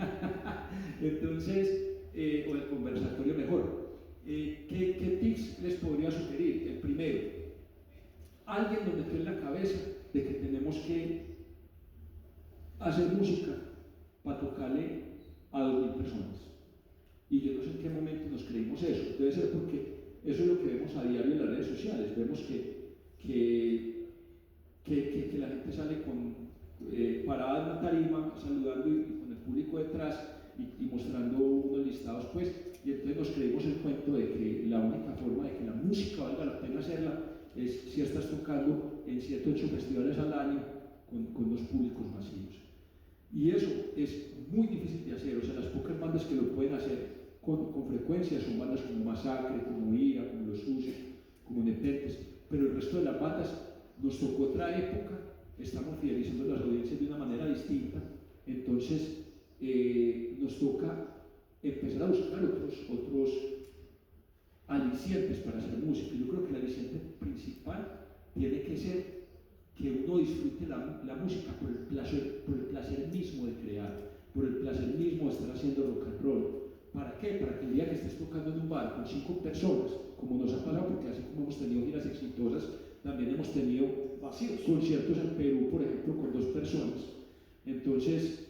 B: Entonces, o el conversatorio mejor. ¿Qué tips les podría sugerir? El primero, alguien nos metió en la cabeza de que tenemos que hacer música para tocarle a 2.000 personas. Y yo no sé en qué momento nos creímos eso. Debe ser porque eso es lo que vemos a diario en las redes sociales. Vemos que la gente sale parada en una tarima, saludando y con el público detrás y mostrando unos listados, pues, y entonces nos creímos el cuento de que la única forma de que la música valga la pena hacerla es si estás tocando en 7 o 8 festivales al año con 2 públicos masivos. Y eso es muy difícil de hacer. O sea, las pocas bandas que lo pueden hacer con frecuencia son bandas como Masacre, como Ira, como Los Sucios, como Nepentes, pero el resto de las bandas nos tocó otra época, estamos fidelizando las audiencias de una manera distinta, entonces nos toca empezar a buscar otros alicientes para hacer música. Yo creo que el aliciente principal tiene que ser que uno disfrute la música por el placer mismo de crear, por el placer mismo de estar haciendo rock and roll. ¿Para qué? Para que el día que estés tocando en un bar con 5 personas, como nos ha pasado, porque así como hemos tenido giras exitosas, también hemos tenido
A: vacíos,
B: conciertos en Perú, por ejemplo, con 2 personas. Entonces,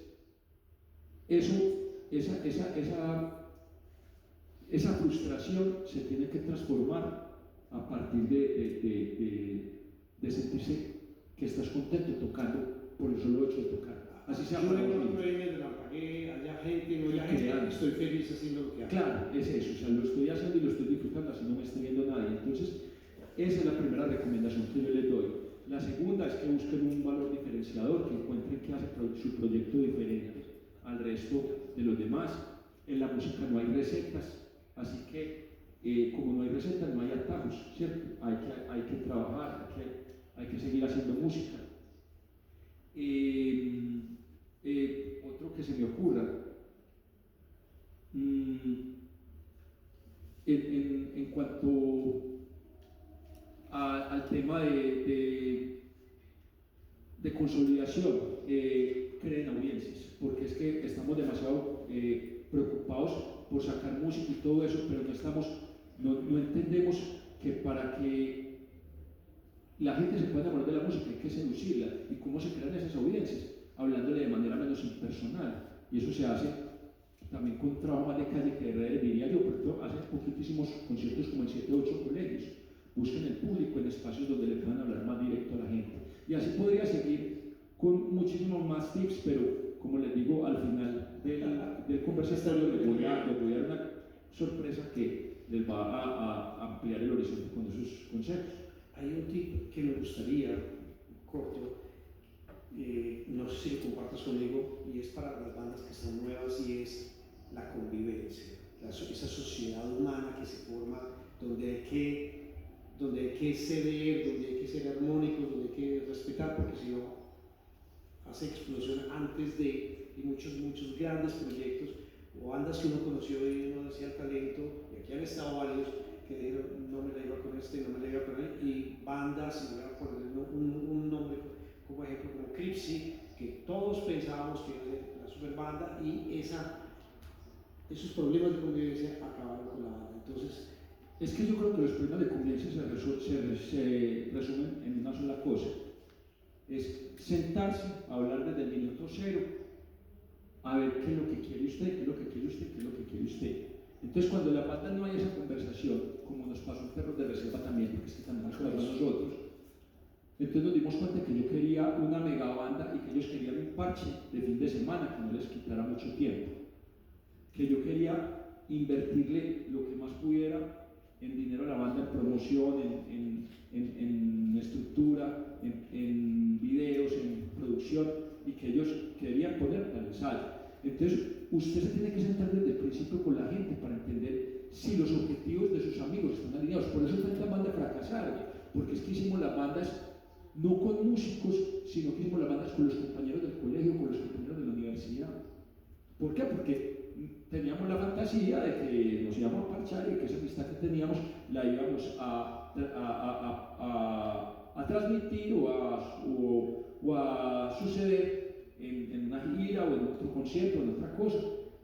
B: esa frustración se tiene que transformar a partir de sentirse que estás contento tocando por el solo hecho de tocar. Así sea para
A: uno. De la pagué, haya gente, no haya gente, estoy feliz haciendo lo que hago.
B: Claro, es eso, o sea, lo estoy haciendo y lo estoy disfrutando, así no me estoy viendo nadie. Entonces, esa es la primera recomendación que yo les doy. La segunda es que busquen un valor diferenciador, que encuentren que hace su proyecto diferente al resto de los demás. En la música no hay recetas, así que como no hay recetas, no hay atajos, ¿cierto? Hay que trabajar, hay que seguir haciendo música. Otro que se me ocurra, en cuanto al tema de consolidación, creen audiencias, porque es que estamos demasiado preocupados por sacar música y todo eso, pero no entendemos que para que la gente se pueda enamorar de la música hay que seducirla. ¿Y cómo se crean esas audiencias? Hablándole de manera menos impersonal, y eso se hace también con trabajo más de calle que de redes, diría yo. Por ejemplo, hace poquito hicimos conciertos como en 7 o 8 colegios. Busquen el público en espacios donde le puedan hablar más directo a la gente. Y así podría seguir con muchísimos más tips, pero como les digo, al final del conversatorio les voy a dar una sorpresa que les va a ampliar el horizonte con esos consejos.
A: Hay un tip que me gustaría, corto, no sé si lo compartas conmigo, y es para las bandas que están nuevas, y es la convivencia, esa sociedad humana que se forma, donde hay que ceder, donde hay que ser armónicos, donde hay que respetar, porque si no hace explosión antes de, y muchos grandes proyectos, o bandas que uno conoció y uno decía talento, y aquí han estado varios que dijeron, no me la iba con este, no me la iba con él, y bandas, y voy a poner un nombre como ejemplo, como Cripsy, que todos pensábamos que era una super banda, y esa esos problemas de convivencia acabaron con la banda. Entonces,
B: es que yo creo que los problemas de convivencia se resumen en una sola cosa: es sentarse a hablar desde el minuto cero, a ver qué es lo que quiere usted, qué es lo que quiere usted, qué es lo que quiere usted. Entonces, cuando la banda no hay esa conversación, como nos pasó en Perros de Reserva también, porque es que también nos pasó a nosotros, entonces nos dimos cuenta que yo quería una mega banda y que ellos querían un parche de fin de semana que no les quitara mucho tiempo, que yo quería invertirle lo que más pudiera en dinero a la banda, en promoción, en estructura, en videos, en producción, y que ellos querían poner al ensayo. Entonces, usted se tiene que sentar desde el principio con la gente para entender si los objetivos de sus amigos están alineados. Por eso tantas bandas fracasaron, porque es que hicimos las bandas no con músicos, sino que hicimos las bandas con los compañeros del colegio, con los compañeros de la universidad. ¿Por qué? Porque teníamos la fantasía de que nos íbamos a parchar y que esa amistad que teníamos la íbamos a transmitir o a suceder en una gira o en otro concierto o en otra cosa,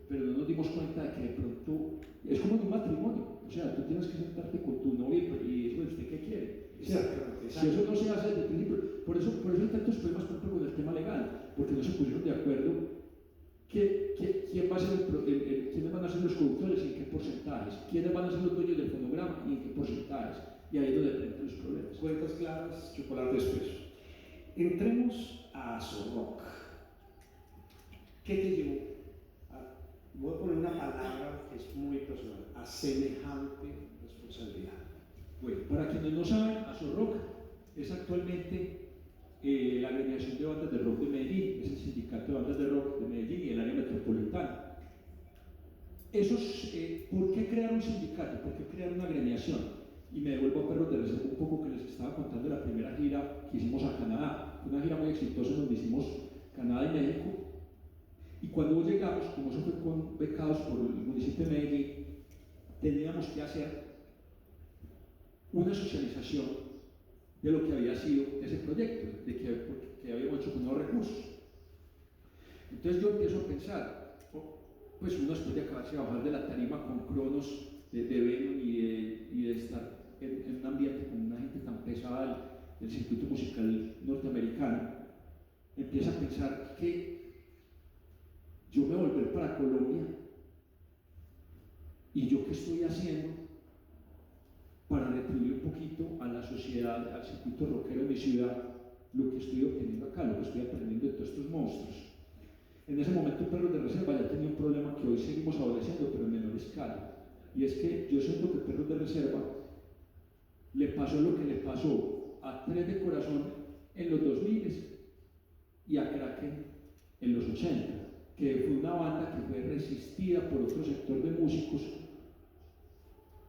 B: pero no nos dimos cuenta de que de pronto es como en un matrimonio. O sea, tú tienes que sentarte con tu novia y decir, ¿usted qué quiere? O sea, si eso no se hace desde el principio, por eso hay tantos problemas, por ejemplo, con el tema legal, porque no se pusieron de acuerdo quién va a ser quiénes van a ser los productores y en qué porcentajes, quiénes van a ser los dueños del fonograma y en qué porcentajes, y ahí es donde enfrentan los problemas.
A: Cuentas claras, chocolate espeso. Entremos a Azorrock. ¿Qué te llevó? Voy a poner una palabra que es muy personal: a semejante responsabilidad.
B: Bueno, para quienes no saben, Azorrock es actualmente la agremiación de bandas de rock de Medellín, es el sindicato de bandas de rock de Medellín y el área metropolitana. ¿Por qué crear un sindicato? ¿Por qué crear una agremiación? Y me devuelvo a Perros de Reserva un poco, que les estaba contando la primera gira que hicimos a Canadá. Fue una gira muy exitosa donde hicimos Canadá y México. Y cuando llegamos, como eso fue con becados por el municipio de Medellín, teníamos que hacer una socialización de lo que había sido ese proyecto, de que habíamos hecho con nuevos recursos. Entonces yo empiezo a pensar, pues uno después de acabarse de bajar de la tarima con cronos de Venom y de estar en un ambiente con una gente tan pesada del circuito musical norteamericano, empieza a pensar que yo me voy a volver para Colombia y yo qué estoy haciendo para retribuir un poquito a la sociedad, al circuito rockero de mi ciudad, lo que estoy obteniendo acá, lo que estoy aprendiendo de todos estos monstruos. En ese momento Perros de Reserva ya tenía un problema que hoy seguimos adoleciendo, pero en menor escala, y es que yo siento que Perros de Reserva le pasó lo que le pasó a Tres de Corazón en los 2000 y a Kraken en los 80, que fue una banda que fue resistida por otro sector de músicos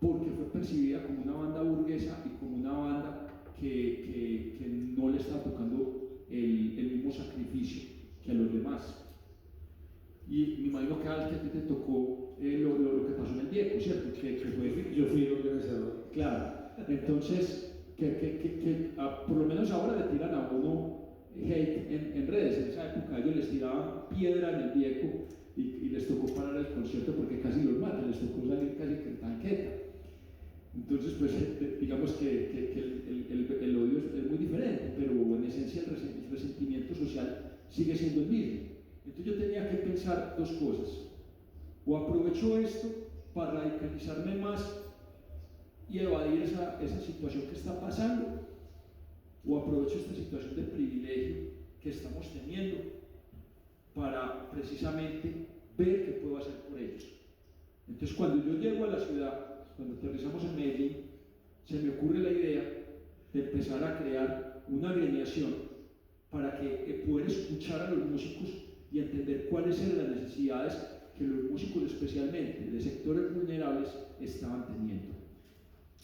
B: porque fue percibida como una banda burguesa y como una banda que no le estaba tocando el mismo sacrificio que a los demás. Y me imagino que a ti te tocó lo que pasó en el Diego, ¿cierto?
A: Yo fui el organizador.
B: Claro, entonces, por lo menos ahora le tiran a uno hate en redes. En esa época ellos les tiraban piedra en el Diego y les tocó parar el concierto porque casi los matan, les tocó salir casi que en tanqueta. Entonces, pues digamos que el odio es muy diferente, pero en esencia el resentimiento social sigue siendo el mismo. Entonces yo tenía que pensar dos cosas: o aprovecho esto para radicalizarme más y evadir esa situación que está pasando, o aprovecho esta situación de privilegio que estamos teniendo para precisamente ver qué puedo hacer por ellos. Entonces cuando yo llego a la ciudad, cuando aterrizamos en Medellín, se me ocurre la idea de empezar a crear una agremiación para que poder escuchar a los músicos y entender cuáles eran las necesidades que los músicos, especialmente de sectores vulnerables, estaban teniendo.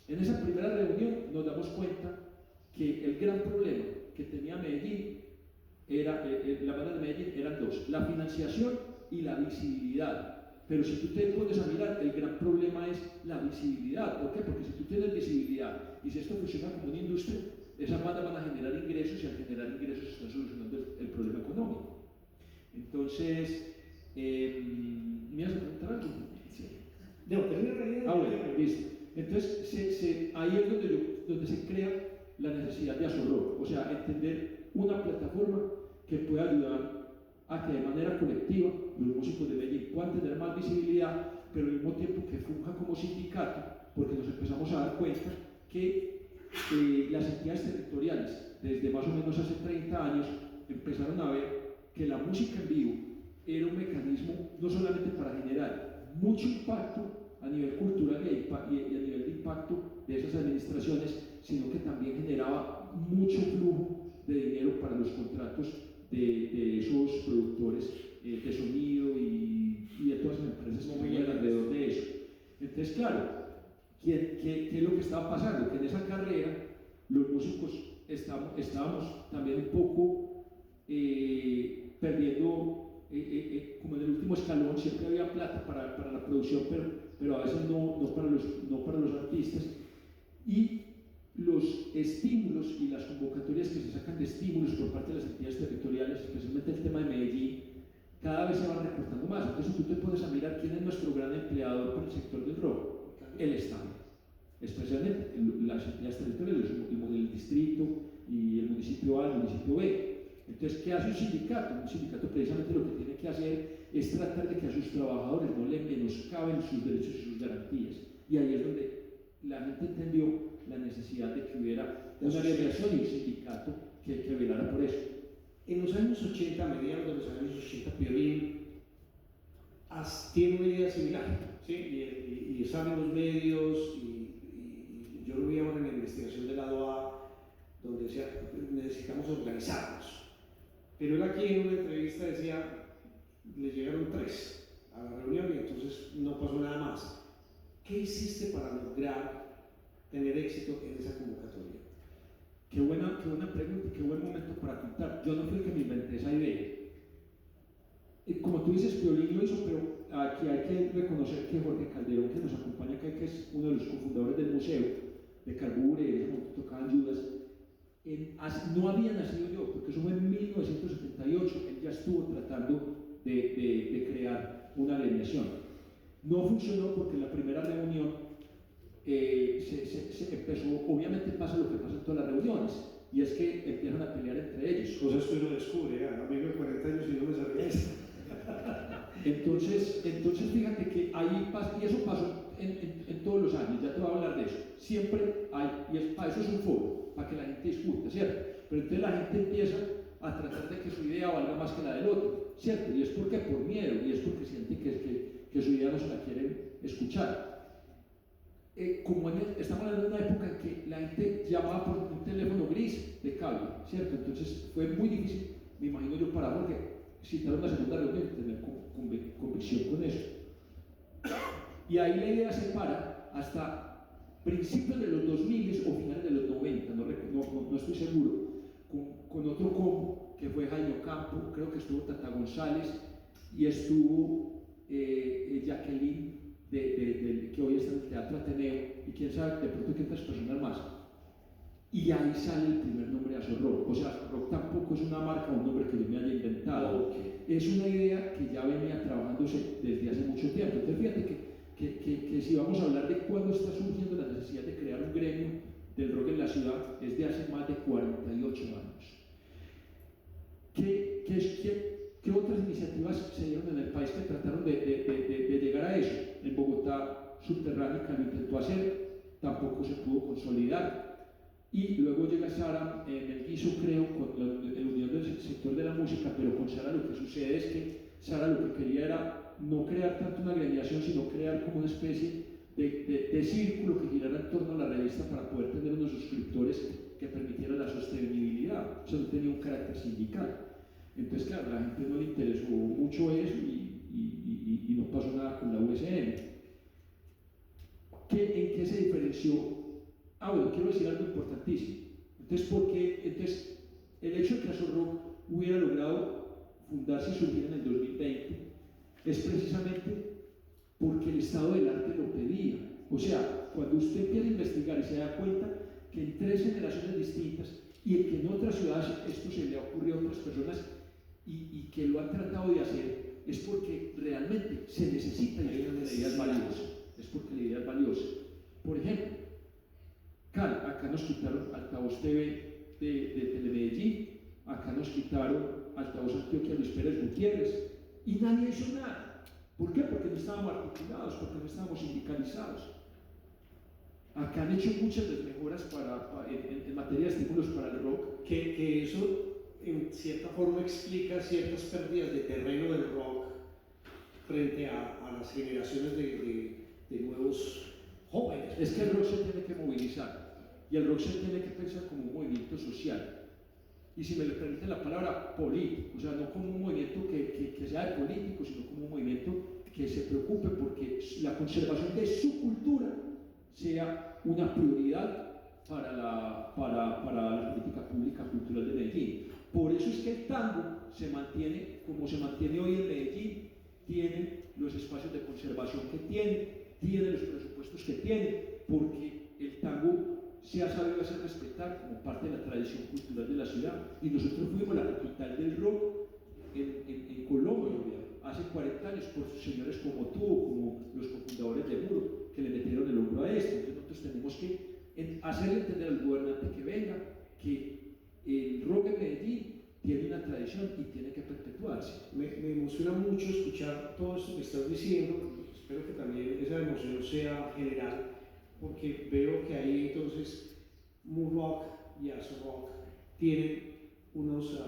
B: En esa primera reunión nos damos cuenta que el gran problema que tenía Medellín, la banda de Medellín, eran dos: la financiación y la visibilidad. Pero si tú te pones a mirar, el gran problema es la visibilidad. ¿Por qué? Porque si tú tienes visibilidad y si esto funciona como una industria, esas bandas van a generar ingresos y al generar ingresos están solucionando el problema económico. Entonces, ¿me vas a preguntar algo?
A: No, termina la idea.
B: Ah, bueno, listo. Entonces, ahí es donde se crea la necesidad de Azorro, o sea, entender una plataforma que pueda ayudar a que de manera colectiva los músicos de Medellín puedan tener más visibilidad, pero al mismo tiempo que funja como sindicato, porque nos empezamos a dar cuenta que las entidades territoriales, desde más o menos hace 30 años, empezaron a ver que la música en vivo era un mecanismo no solamente para generar mucho impacto a nivel cultural y a nivel de impacto de esas administraciones, sino que también generaba mucho flujo de dinero para los contratos de esos productores de sonido y de todas las empresas que estaban alrededor de eso. Entonces, claro, ¿qué es lo que estaba pasando? Que en esa carrera los músicos estábamos también un poco perdiendo, como en el último escalón. Siempre había plata para la producción, pero a veces no para los artistas. Y los estímulos y las convocatorias que se sacan de estímulos por parte de las entidades territoriales, especialmente el tema de Medellín, cada vez se van recortando más. Entonces tú te pones a mirar quién es nuestro gran empleador por el sector del rock. El Estado, especialmente las entidades territoriales, el distrito y el municipio A, el municipio B. Entonces, ¿qué hace un sindicato? Un sindicato precisamente lo que tiene que hacer es tratar de que a sus trabajadores no le menoscaben sus derechos y sus garantías. Y ahí es donde la gente entendió la necesidad de que hubiera una agremiación y un sindicato que velara por eso.
A: En los años 80, a mediados de los años 80, Piolín tiene una idea similar, ¿sí? Y sale en los medios, y yo lo vi ahora en la investigación del lado A, donde decía, necesitamos organizarnos. Pero él aquí en una entrevista decía, le llegaron 3 a la reunión y entonces no pasó nada más. ¿Qué hiciste para lograr tener éxito en esa convocatoria?
B: Qué buena pregunta y qué buen momento para contar. Yo no fui el que me inventé esa idea. Como tú dices, Piolín lo hizo, pero aquí hay que reconocer que Jorge Calderón, que nos acompaña acá, que es uno de los cofundadores del museo, de Carbure, que tocaban Judas, no había nacido yo, porque eso fue en 1978, él ya estuvo tratando de crear una agremiación. No funcionó porque en la primera reunión se empezó, obviamente pasa lo que pasa en todas las reuniones, y es que empiezan a pelear entre ellos.
A: Cosas que uno descubre, amigo de 40 años y no me sabía esto.
B: Entonces fíjate que ahí pasa, y eso pasó en todos los años, ya te voy a hablar de eso. Siempre hay, para eso es un foro, para que la gente discuta, ¿cierto? Pero entonces la gente empieza a tratar de que su idea valga más que la del otro, ¿cierto? Y es porque por miedo, y es porque sienten que su idea no se la quieren escuchar. Estamos hablando de una época en que la gente llamaba por un teléfono gris de cable, ¿cierto? Entonces fue muy difícil, me imagino yo, para Jorge citar una segunda reunión y tener convicción con eso. Y ahí la idea se para hasta principios de los 2000 o finales de los 90, no estoy seguro, con otro combo que fue Jaime Ocampo, creo que estuvo Tata González y estuvo Jacqueline, que hoy está en el Teatro Ateneo, y quién sabe, de pronto que otras personas más. Y ahí sale el primer nombre de Azorro. O sea, Azorro tampoco es una marca o un nombre que yo me haya inventado. Es una idea que ya venía trabajándose desde hace mucho tiempo. Entonces, fíjate que si vamos a hablar de cuándo está surgiendo la necesidad de crear un gremio del rock en la ciudad, es de hace más de 48 años. ¿Qué otras iniciativas se dieron en el país que trataron de llegar a eso? En Bogotá, Subterránica lo intentó hacer, tampoco se pudo consolidar. Y luego llega Sara en el guiso, creo, con la unión del sector de la música, pero con Sara lo que sucede es que Sara lo que quería era no crear tanto una agremiación, sino crear como una especie de círculo que girara en torno a la revista para poder tener unos suscriptores que permitieran la sostenibilidad. O sea, no tenía un carácter sindical. Entonces, claro, a la gente no le interesó mucho eso y no pasó nada con la USM. ¿En qué se diferenció? Bueno, quiero decir algo importantísimo. Entonces, el hecho de que Azorro hubiera logrado fundarse y surgir en el 2020 es precisamente porque el estado del arte lo pedía. O sea, cuando usted empieza a investigar y se da cuenta que en 3 generaciones distintas y que en otras ciudades esto se le ha ocurrido a otras personas y que lo han tratado de hacer, es porque realmente se necesita y hay unas medidas valiosas. es porque la idea es valiosa. Por ejemplo, acá nos quitaron altavoz TV de Telemedellín, acá nos quitaron altavoz Antioquia Luis Pérez Gutiérrez, y nadie hizo nada. ¿Por qué? Porque no estábamos articulados, porque no estábamos sindicalizados. Acá han hecho muchas desmejoras en materia de estímulos para el rock.
A: Que eso en cierta forma explica ciertas pérdidas de terreno del rock frente a las generaciones de nuevos jóvenes.
B: Es que el rock se tiene que movilizar y el rock se tiene que pensar como un movimiento social. Y si me le permite la palabra, político, o sea, no como un movimiento que sea de políticos, sino como un movimiento que se preocupe porque la conservación de su cultura sea una prioridad para la política pública cultural de Medellín. Por eso es que el tango se mantiene como se mantiene hoy en Medellín, tiene los espacios de conservación que tiene los presupuestos que tiene, porque el tango se ha sabido hacer respetar como parte de la tradición cultural de la ciudad. Y nosotros fuimos la capital del rock en Colombia hace 40 años por señores como tú, como los cofundadores de Muro, que le metieron el hombro a esto. Entonces nosotros tenemos que hacerle entender al gobernante que venga que el rock en Medellín tiene una tradición y tiene que perpetuarse.
A: Me emociona mucho escuchar todo esto que estás diciendo. Espero que también esa emoción sea general, porque veo que ahí entonces Moon Rock y Aso Rock tienen unos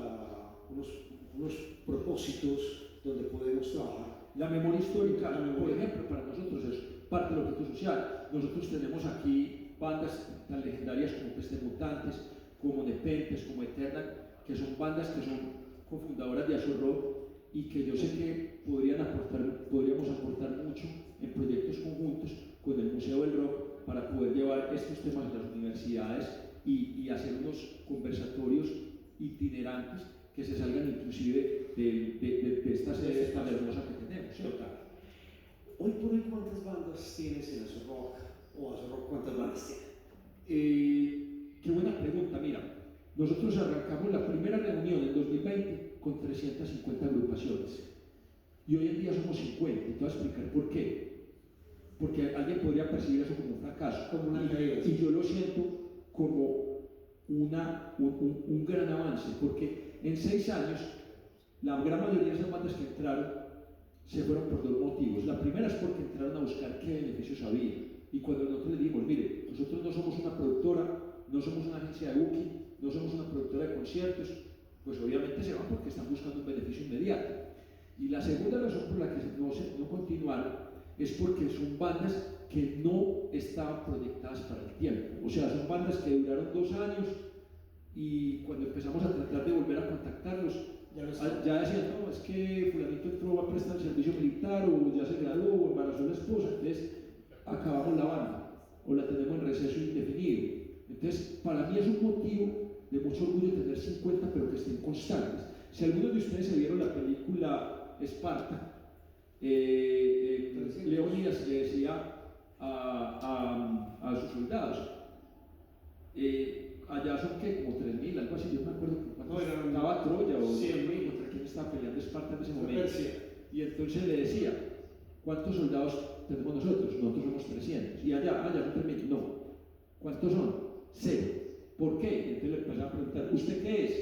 A: propósitos donde podemos trabajar.
B: La memoria histórica, por ejemplo, para nosotros es parte del objeto social. Nosotros tenemos aquí bandas tan legendarias como Peste Mutantes, como Nepentes, como Eternal, que son bandas que son cofundadoras de Aso Rock y que yo sé que podríamos aportar mucho en proyectos conjuntos con el Museo del Rock para poder llevar estos temas a las universidades y hacer unos conversatorios itinerantes que se salgan inclusive de esta sede tan hermosa que tenemos. ¿Sí?
A: Total. Hoy por hoy, ¿cuántas bandas tienes en Aso Rock? ¿O Aso Rock cuántas bandas tiene?
B: Qué buena pregunta. Mira, nosotros arrancamos la primera reunión en 2020 con 350 agrupaciones y hoy en día somos 50. Te voy a explicar por qué. Porque alguien podría percibir eso como un fracaso,
A: como una caída.
B: Y yo lo siento como un gran avance, porque en 6 años la gran mayoría de esas bandas que entraron se fueron por 2 motivos. La primera es porque entraron a buscar qué beneficios había, y cuando nosotros les dijimos, mire, nosotros no somos una productora, no somos una agencia de booking, no somos una productora de conciertos, pues obviamente se van porque están buscando un beneficio inmediato. Y la segunda razón por la que no continuaron es porque son bandas que no estaban proyectadas para el tiempo. O sea, son bandas que duraron 2 años y cuando empezamos a tratar de volver a contactarlos, ya decían, no, es que fulanito entró a prestar el servicio militar o ya se graduó o embarazó a la esposa, entonces acabamos la banda o la tenemos en receso indefinido. Entonces, para mí es un motivo de mucho orgullo tener 50, pero que estén constantes. Si algunos de ustedes se vieron la película Esparta, Leónidas le decía a sus soldados, allá son que como 3.000, algo así, yo me acuerdo que estaba Troya o 100.000, contra quién estaba peleando Esparta en ese momento. Y entonces le decía, ¿cuántos soldados tenemos nosotros? Nosotros somos 300. Y allá son 3.000. No. ¿Cuántos son? 0. ¿Por qué? Y entonces le empezaba a preguntar, ¿usted qué es?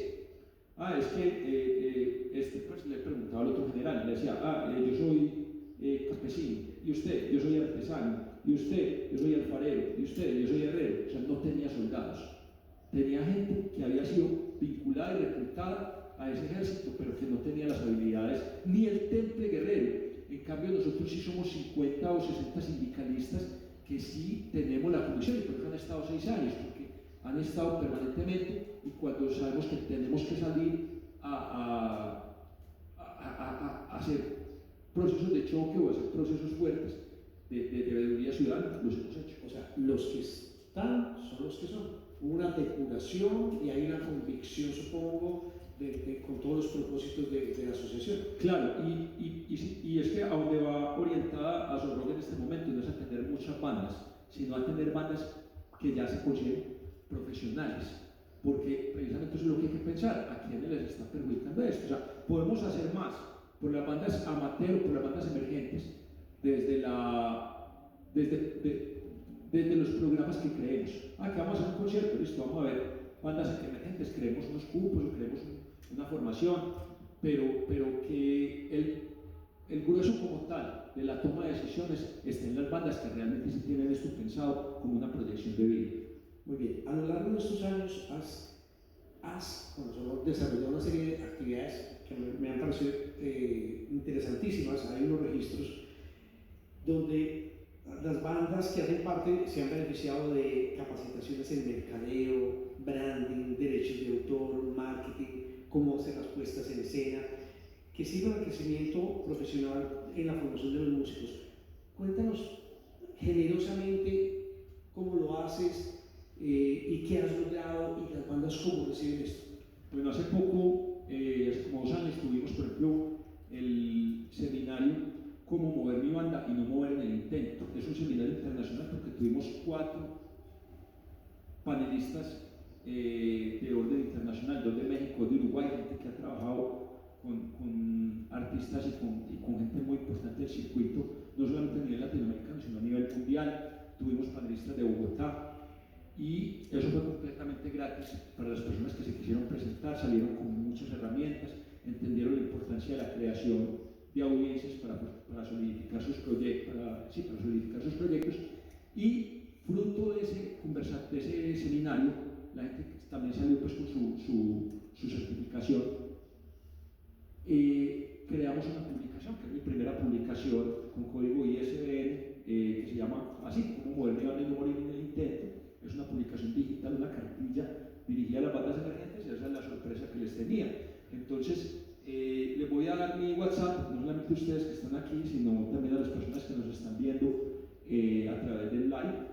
B: Es que pues le preguntaba al otro general, le decía, yo soy campesino, y usted, yo soy artesano, y usted, yo soy alfarero, y usted, yo soy herrero. O sea, no tenía soldados, tenía gente que había sido vinculada y reclutada a ese ejército, pero que no tenía las habilidades ni el temple guerrero. En cambio, nosotros sí somos 50 o 60 sindicalistas que sí tenemos la condición, y por eso han estado 6 años, porque han estado permanentemente, y cuando sabemos que tenemos que salir a hacer procesos de choque o hacer procesos fuertes de veeduría ciudadana, los hemos hecho.
A: O sea, los que están son los que son. Una depuración y hay una convicción, supongo, con todos los propósitos de la asociación.
B: Claro, y es que a donde va orientada Aso Rock en este momento no es a tener muchas bandas, sino a tener bandas que ya se consideren profesionales, porque precisamente eso es lo que hay que pensar, a quiénes les está perjudicando esto. O sea, podemos hacer más por las bandas amateur, por las bandas emergentes, desde la desde los programas que creemos. Que vamos a hacer un concierto, listo, vamos a ver bandas emergentes, creemos unos cupos o creemos una formación, pero que el grueso como tal de la toma de decisiones está en las bandas que realmente se tienen esto pensado como una proyección de vida.
A: Muy bien, a lo largo de estos años has desarrollado una serie de actividades que me han parecido interesantísimas. Hay unos registros donde las bandas que hacen parte se han beneficiado de capacitaciones en mercadeo, branding, derechos de autor, marketing, cómo hacer las puestas en escena, que sirven al crecimiento profesional en la formación de los músicos. Cuéntanos generosamente cómo lo haces y qué has logrado y las bandas cómo reciben esto.
B: Bueno, hace poco, hace como 2 años, tuvimos, por ejemplo, el seminario Cómo mover mi banda y no mover en el intento. Es un seminario internacional porque tuvimos 4 panelistas de orden internacional, 2 de México, 2 de Uruguay, gente que ha trabajado con artistas y con gente muy importante del circuito, no solamente a nivel latinoamericano, sino a nivel mundial. Tuvimos panelistas de Bogotá y eso fue completamente gratis para las personas que se quisieron presentar, salieron con muchas herramientas, entendieron la importancia de la creación de audiencias para solidificar sus proyectos, para solidificar sus proyectos, y fruto de ese seminario, la gente también salió pues con su certificación. Creamos una publicación, que es mi primera publicación con código ISBN, que se llama así, Cómo mover mi banda y no morir en el intento. Es una publicación digital, una cartilla dirigida a las bandas emergentes, y esa es la sorpresa que les tenía. Entonces, les voy a dar mi WhatsApp, no solamente a ustedes que están aquí, sino también a las personas que nos están viendo a través del live.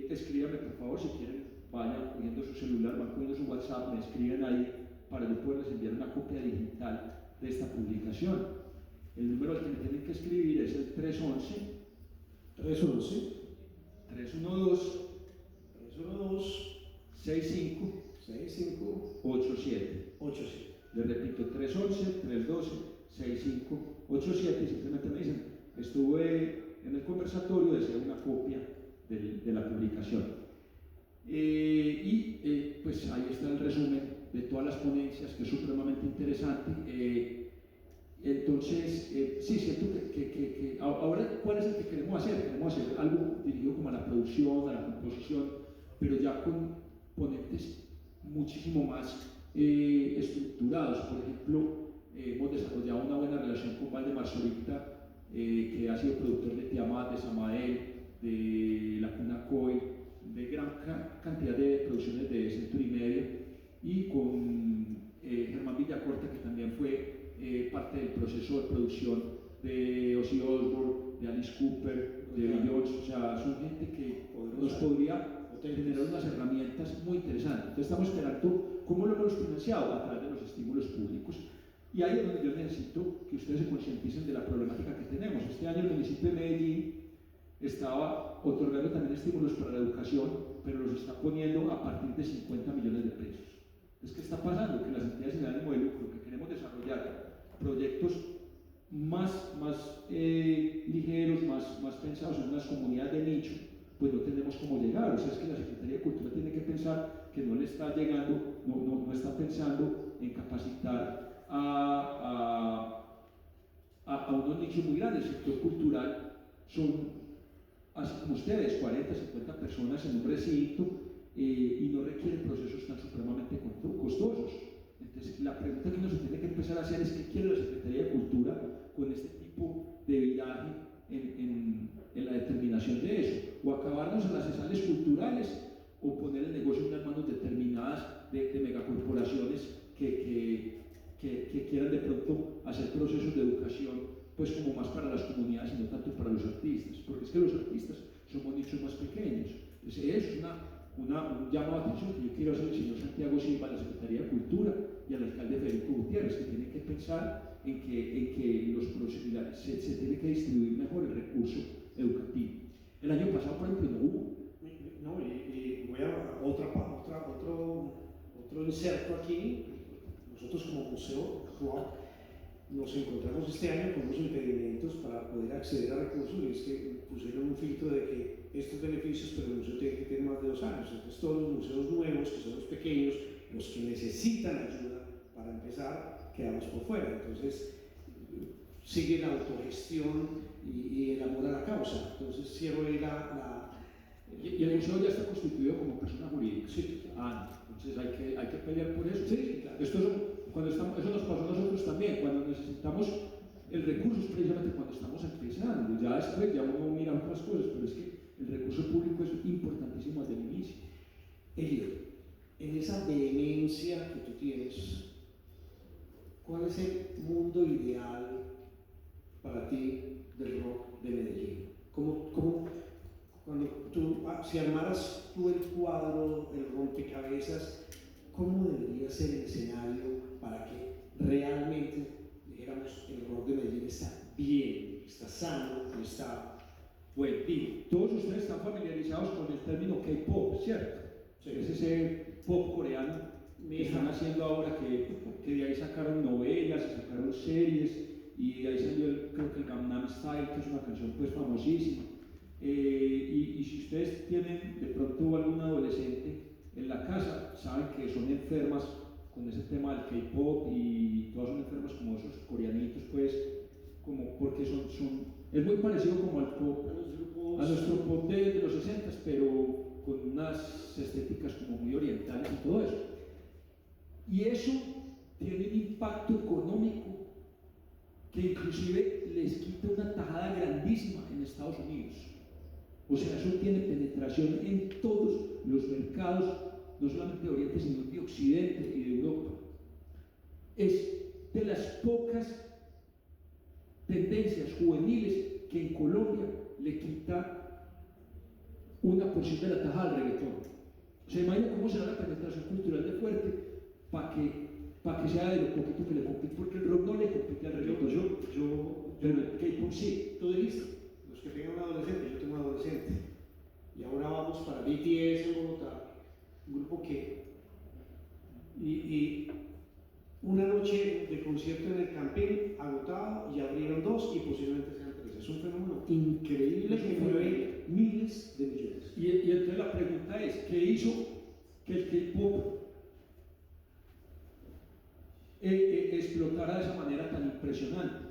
B: Escríbanme, por favor, si quieren, vayan cogiendo su celular, van cogiendo su WhatsApp, me escriben ahí para yo poderles enviar una copia digital de esta publicación. El número al que me tienen que escribir es el 311 65 87. Les repito, 311-312-6587, y simplemente me dicen, estuve en el conversatorio, deseo una copia de la publicación. Pues ahí está el resumen de todas las ponencias, que es supremamente interesante. Entonces, sí, siento que ahora, ¿cuál es el que queremos hacer? Queremos hacer algo dirigido como a la producción, a la composición, pero ya con ponentes muchísimo más estructurados. Por ejemplo, hemos desarrollado una buena relación con Valdemar Zorita, que ha sido productor de Tiamat, de Samael, de La Cuna Coy, de gran cantidad de producciones de Century Media, y con Germán Villacorta, que también fue parte del proceso de producción de Ozzy Osbourne, de Alice Cooper, de Beyoncé. O sea, son gente que nos podría generar unas herramientas muy interesantes. Entonces estamos esperando cómo lo hemos financiado a través de los estímulos públicos. Y ahí es donde yo necesito que ustedes se concienticen de la problemática que tenemos. Este año el municipio de Medellín estaba otorgando también estímulos para la educación, pero los está poniendo a partir de 50 millones de pesos. Entonces, ¿qué está pasando? Que las entidades sin ánimo de lucro que queremos desarrollar proyectos más ligeros, más pensados en unas comunidades de nicho, pues no tenemos cómo llegar. O sea, es que la Secretaría de Cultura tiene que pensar que no le está llegando, no está pensando en capacitar a unos nichos muy grandes. El sector cultural son, así como ustedes, 40, 50 personas en un recinto, y no requieren procesos tan supremamente costosos. Entonces, la pregunta que uno se tiene que empezar a hacer es: ¿qué quiere la Secretaría de Cultura con este tipo de viraje en la determinación de eso? O acabarnos en las cesales culturales, o poner el negocio en unas manos determinadas de megacorporaciones que quieran de pronto hacer procesos de educación pues como más para las comunidades y no tanto para los artistas, porque es que los artistas somos nichos más pequeños. Entonces es un llamado de atención que yo quiero hacer al señor Santiago Silva, a la Secretaría de Cultura y al alcalde Federico Gutiérrez, que tienen que pensar en que se tiene que distribuir mejor el recurso educativo. El año pasado, por ejemplo, no hubo.
A: No, y voy a otro inserto aquí. Nosotros como museo actual nos encontramos este año con unos impedimentos para poder acceder a recursos, y es que pusieron un filtro de que estos beneficios, pero el museo tiene que tener más de 2 años. Entonces todos los museos nuevos, que son los pequeños, los que necesitan ayuda para empezar, quedamos por fuera. Entonces sigue la autogestión y el amor a la causa. Entonces cierro ahí
B: y el museo ya está constituido como persona jurídica.
A: Sí.
B: Entonces hay que pelear por eso.
A: Sí, claro.
B: Eso nos pasó a nosotros también, cuando necesitamos el recurso es precisamente cuando estamos empezando. Ya después ya uno mira otras cosas, pero es que el recurso público es importantísimo desde el inicio.
A: Elio, en esa vehemencia que tú tienes, ¿cuál es el mundo ideal para ti del rock de Medellín? Cuando tú, si armaras tú el cuadro, el rompecabezas, ¿cómo debería ser el escenario para que realmente, dijéramos, el rock de Medellín está bien, está sano, está
B: bueno? Todos ustedes están familiarizados con el término K-pop, ¿cierto?
A: Sí.
B: Es ese pop coreano que están haciendo ahora, que de ahí sacaron novelas, sacaron series, y de ahí salió creo que el Gangnam Style, que es una canción pues famosísima. Y si ustedes tienen de pronto algún adolescente en la casa, saben que son enfermas con ese tema del K-pop, y todas son enfermas como esos coreanitos, pues, como porque es muy parecido como al pop, a nuestro pop de los 60, pero con unas estéticas como muy orientales y todo eso. Y eso tiene un impacto económico que inclusive les quita una tajada grandísima en Estados Unidos. O sea, eso tiene penetración en todos los mercados, no solamente de Oriente, sino de Occidente y de Europa. Es de las pocas tendencias juveniles que en Colombia le quita una porción de la tajada al reggaetón. O sea, imagina cómo será la penetración cultural de fuerte para que sea de lo poquito que le compite, porque el rock no le compite al reggaetón. Pero el K-pop sí.
A: Tú dijiste, los que tengan un adolescente, yo tengo un adolescente, y ahora vamos para BTS en Bogotá, un grupo que, y una noche de concierto en el Campín, agotado, y abrieron 2 y posiblemente sean 3. Es un fenómeno increíble que mueve miles de millones.
B: Y entonces la pregunta es, ¿qué hizo que el K-pop explotara de esa manera tan impresionante?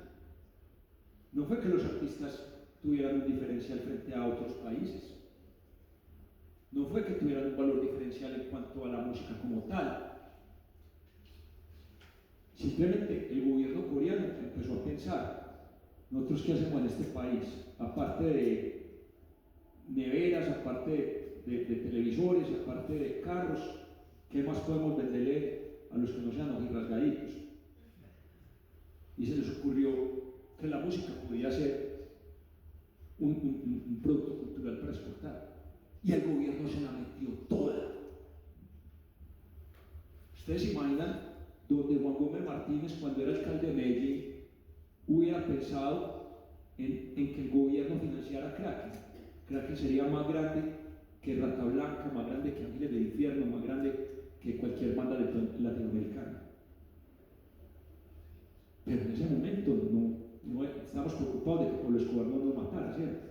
B: No fue que los artistas tuvieran un diferencial frente a otros países, no fue que tuvieran un valor diferencial en cuanto a la música como tal. Simplemente el gobierno coreano empezó a pensar, nosotros qué hacemos en este país, aparte de neveras, aparte de televisores, aparte de carros, ¿qué más podemos venderle a los que no sean ojirrasgaditos? Y se les ocurrió que la música podía ser un producto cultural para exportar, y el gobierno se la metió toda. Ustedes se imaginan donde Juan Gómez Martínez, cuando era alcalde de Medellín, hubiera pensado en que el gobierno financiara Kraken. Kraken sería más grande que Rata Blanca, más grande que Ángeles del Infierno, más grande que cualquier banda latinoamericana. Pero en ese momento no estábamos preocupados de que Pablo Escobar no nos matara, ¿cierto?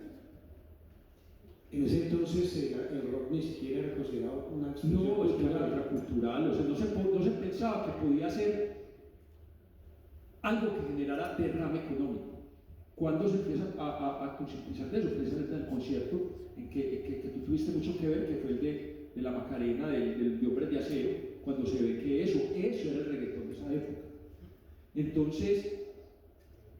A: En ese entonces el rock ni siquiera era considerado una expresión
B: No, es que era cultural, o sea, no se pensaba que podía ser algo que generara derrame económico. Cuando se empieza a concientizar de eso, precisamente en el concierto en que tú tuviste mucho que ver, que fue el de la Macarena, de Hombres de Acero, cuando se ve que eso era el reggaetón de esa época. Entonces,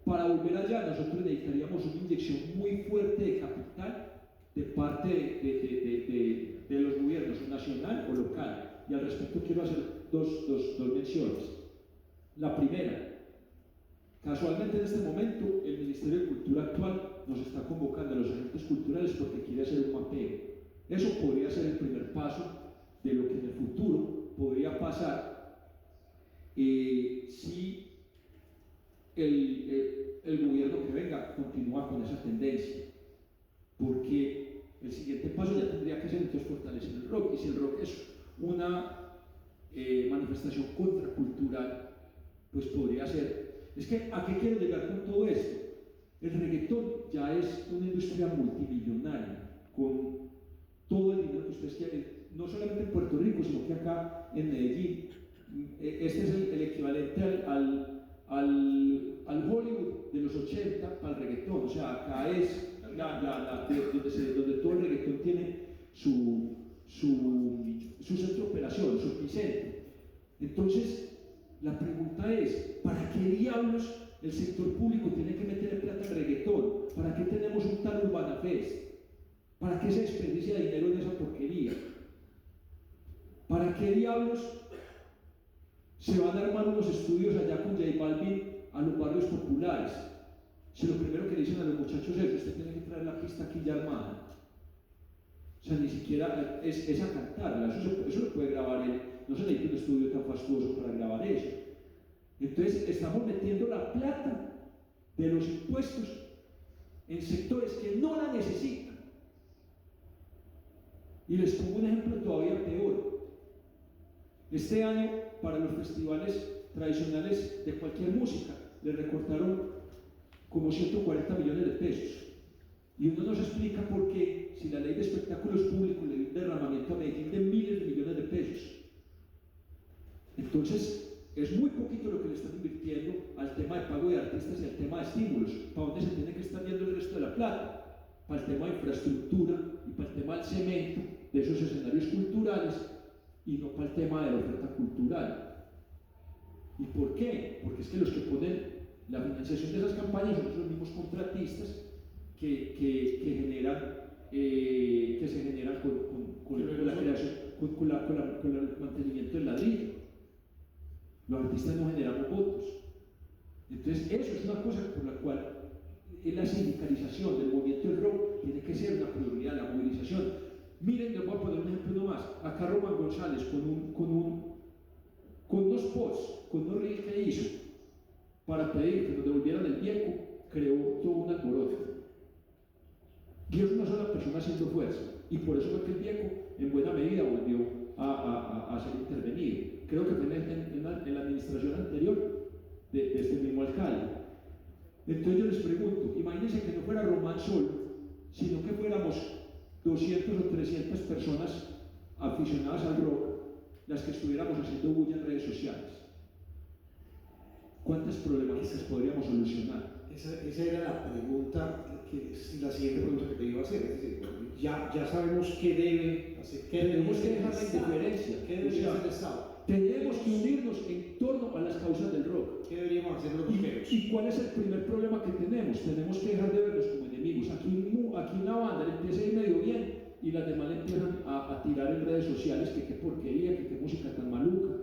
B: para volver allá, nosotros necesitaríamos una inyección muy fuerte de capital de parte de los gobiernos, nacional o local. Y al respecto quiero hacer dos menciones. La primera, casualmente en este momento el Ministerio de Cultura actual nos está convocando a los agentes culturales porque quiere hacer un mapeo. Eso podría ser el primer paso de lo que en el futuro podría pasar si el gobierno que venga continúa con esa tendencia, porque el siguiente paso ya tendría que ser entonces fortalecer el rock, y si el rock es una manifestación contracultural, pues podría ser Es que, ¿a qué quiero llegar con todo esto? El reggaetón ya es una industria multimillonaria, con todo el dinero que ustedes quieren, no solamente en Puerto Rico, sino que acá en Medellín. Este es el equivalente al Hollywood de los 80 para el reggaetón. O sea, acá es donde todo el reggaetón tiene su centro de operación, su epicentro. Entonces, la pregunta es, ¿para qué diablos el sector público tiene que meterle plata al reggaetón? ¿Para qué tenemos un tal Urbana Fest? ¿Para qué se desperdicia dinero en esa porquería? ¿Para qué diablos se van a armar unos estudios allá con J Balvin a los barrios populares? Si lo primero que le dicen a los muchachos es, usted tiene que traer la pista aquí ya armada. O sea, ni siquiera es a cantarla, eso lo puede grabar él, no se necesita un estudio tan fastuoso para grabar eso. Entonces, estamos metiendo la plata de los impuestos en sectores que no la necesitan. Y les pongo un ejemplo todavía peor. Este año, para los festivales tradicionales de cualquier música, les recortaron como 140 millones de pesos. Y uno nos explica por qué, si la ley de espectáculos públicos le dio un derramamiento a Medellín de miles de millones de pesos. Entonces, es muy poquito lo que le están invirtiendo al tema de pago de artistas y al tema de estímulos. ¿Para dónde se tiene que estar yendo el resto de la plata? Para el tema de infraestructura y para el tema del cemento de esos escenarios culturales y no para el tema de la oferta cultural. ¿Y por qué? Porque es que los que ponen la financiación de esas campañas son los mismos contratistas que se generan con la creación, con el mantenimiento del ladrillo. Los artistas no generamos votos. Entonces, eso es una cosa por la cual la sindicalización del movimiento del rock tiene que ser una prioridad, la movilización. Miren, les voy a poner un ejemplo nomás. Acá Román González, con unos posts, con unos reels que hizo para pedir que nos devolvieran el viejo, creó todo un alboroto. Dios es una sola persona haciendo fuerza, y por eso fue que el viejo en buena medida volvió a ser intervenido. Creo que fue en la administración anterior de este mismo alcalde. Entonces yo les pregunto, imagínense que no fuera Román solo, sino que fuéramos 200 o 300 personas aficionadas al rock, las que estuviéramos haciendo bulla en redes sociales. ¿Cuántas problemáticas podríamos solucionar?
A: Esa era la pregunta, la siguiente pregunta que te iba a hacer. Es decir, bueno, ya sabemos qué debe hacer,
B: tenemos que dejar la indiferencia.
A: ¿Qué debería hacer el Estado?
B: Tenemos que unirnos en torno a las causas del rock.
A: ¿Qué deberíamos hacer los rockeros?
B: ¿Y cuál es el primer problema que tenemos? Tenemos que dejar de verlos como enemigos. Aquí una banda le empieza a ir medio bien y las demás le empiezan a tirar en redes sociales que qué porquería, que qué música tan maluca.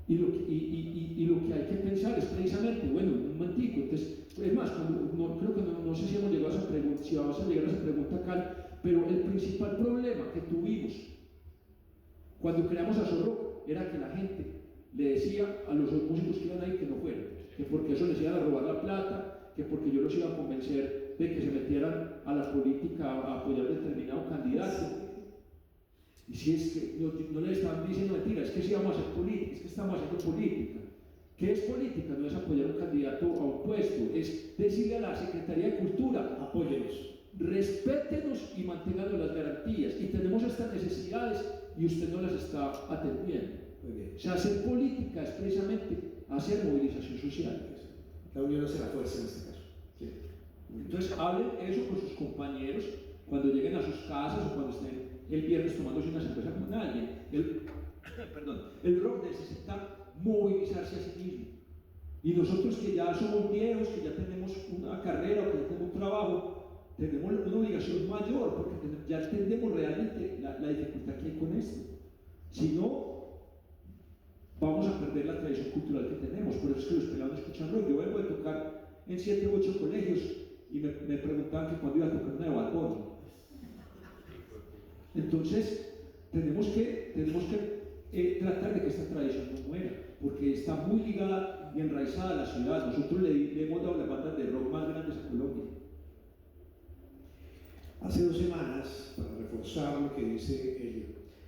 B: Y lo que hay que pensar es precisamente, bueno, un momentico, entonces, es más, creo que no sé si hemos llegado a esa pregunta, si vamos a llegar a esa pregunta acá, pero el principal problema que tuvimos cuando creamos a Zorro era que la gente le decía a los músicos que iban ahí que no fueran, que porque eso les iban a robar la plata, que porque yo los iba a convencer de que se metieran a la política a apoyar a determinado candidato. Y si es que no le estaban diciendo mentiras, es que si vamos a hacer política, es que estamos haciendo política. ¿Qué es política? No es apoyar a un candidato a un puesto, es decirle a la Secretaría de Cultura, apóyenos, respétenos y manténganos las garantías. Y tenemos estas necesidades y usted no las está atendiendo. O sea, hacer política es precisamente hacer movilización social.
A: La unión hace la fuerza en este caso. Sí.
B: Entonces, hablen eso con sus compañeros cuando lleguen a sus casas o cuando estén el viernes tomándose una cerveza con alguien. El rock necesita movilizarse a sí mismo. Y nosotros que ya somos viejos, que ya tenemos una carrera o que ya tenemos un trabajo, tenemos una obligación mayor porque ya entendemos realmente la dificultad que hay con esto. Si no, vamos a perder la tradición cultural que tenemos. Por eso es que los pelados escuchan rock. Yo vengo de tocar en 7 u 8 colegios y me preguntaban que cuándo iba a tocar una de Bad Bunny. Entonces, tenemos que tratar de que esta tradición no muera, porque está muy ligada y enraizada a la ciudad. Nosotros le hemos dado las bandas de rock más grandes a Colombia.
A: Hace 2 semanas, para reforzar lo que dice Elio,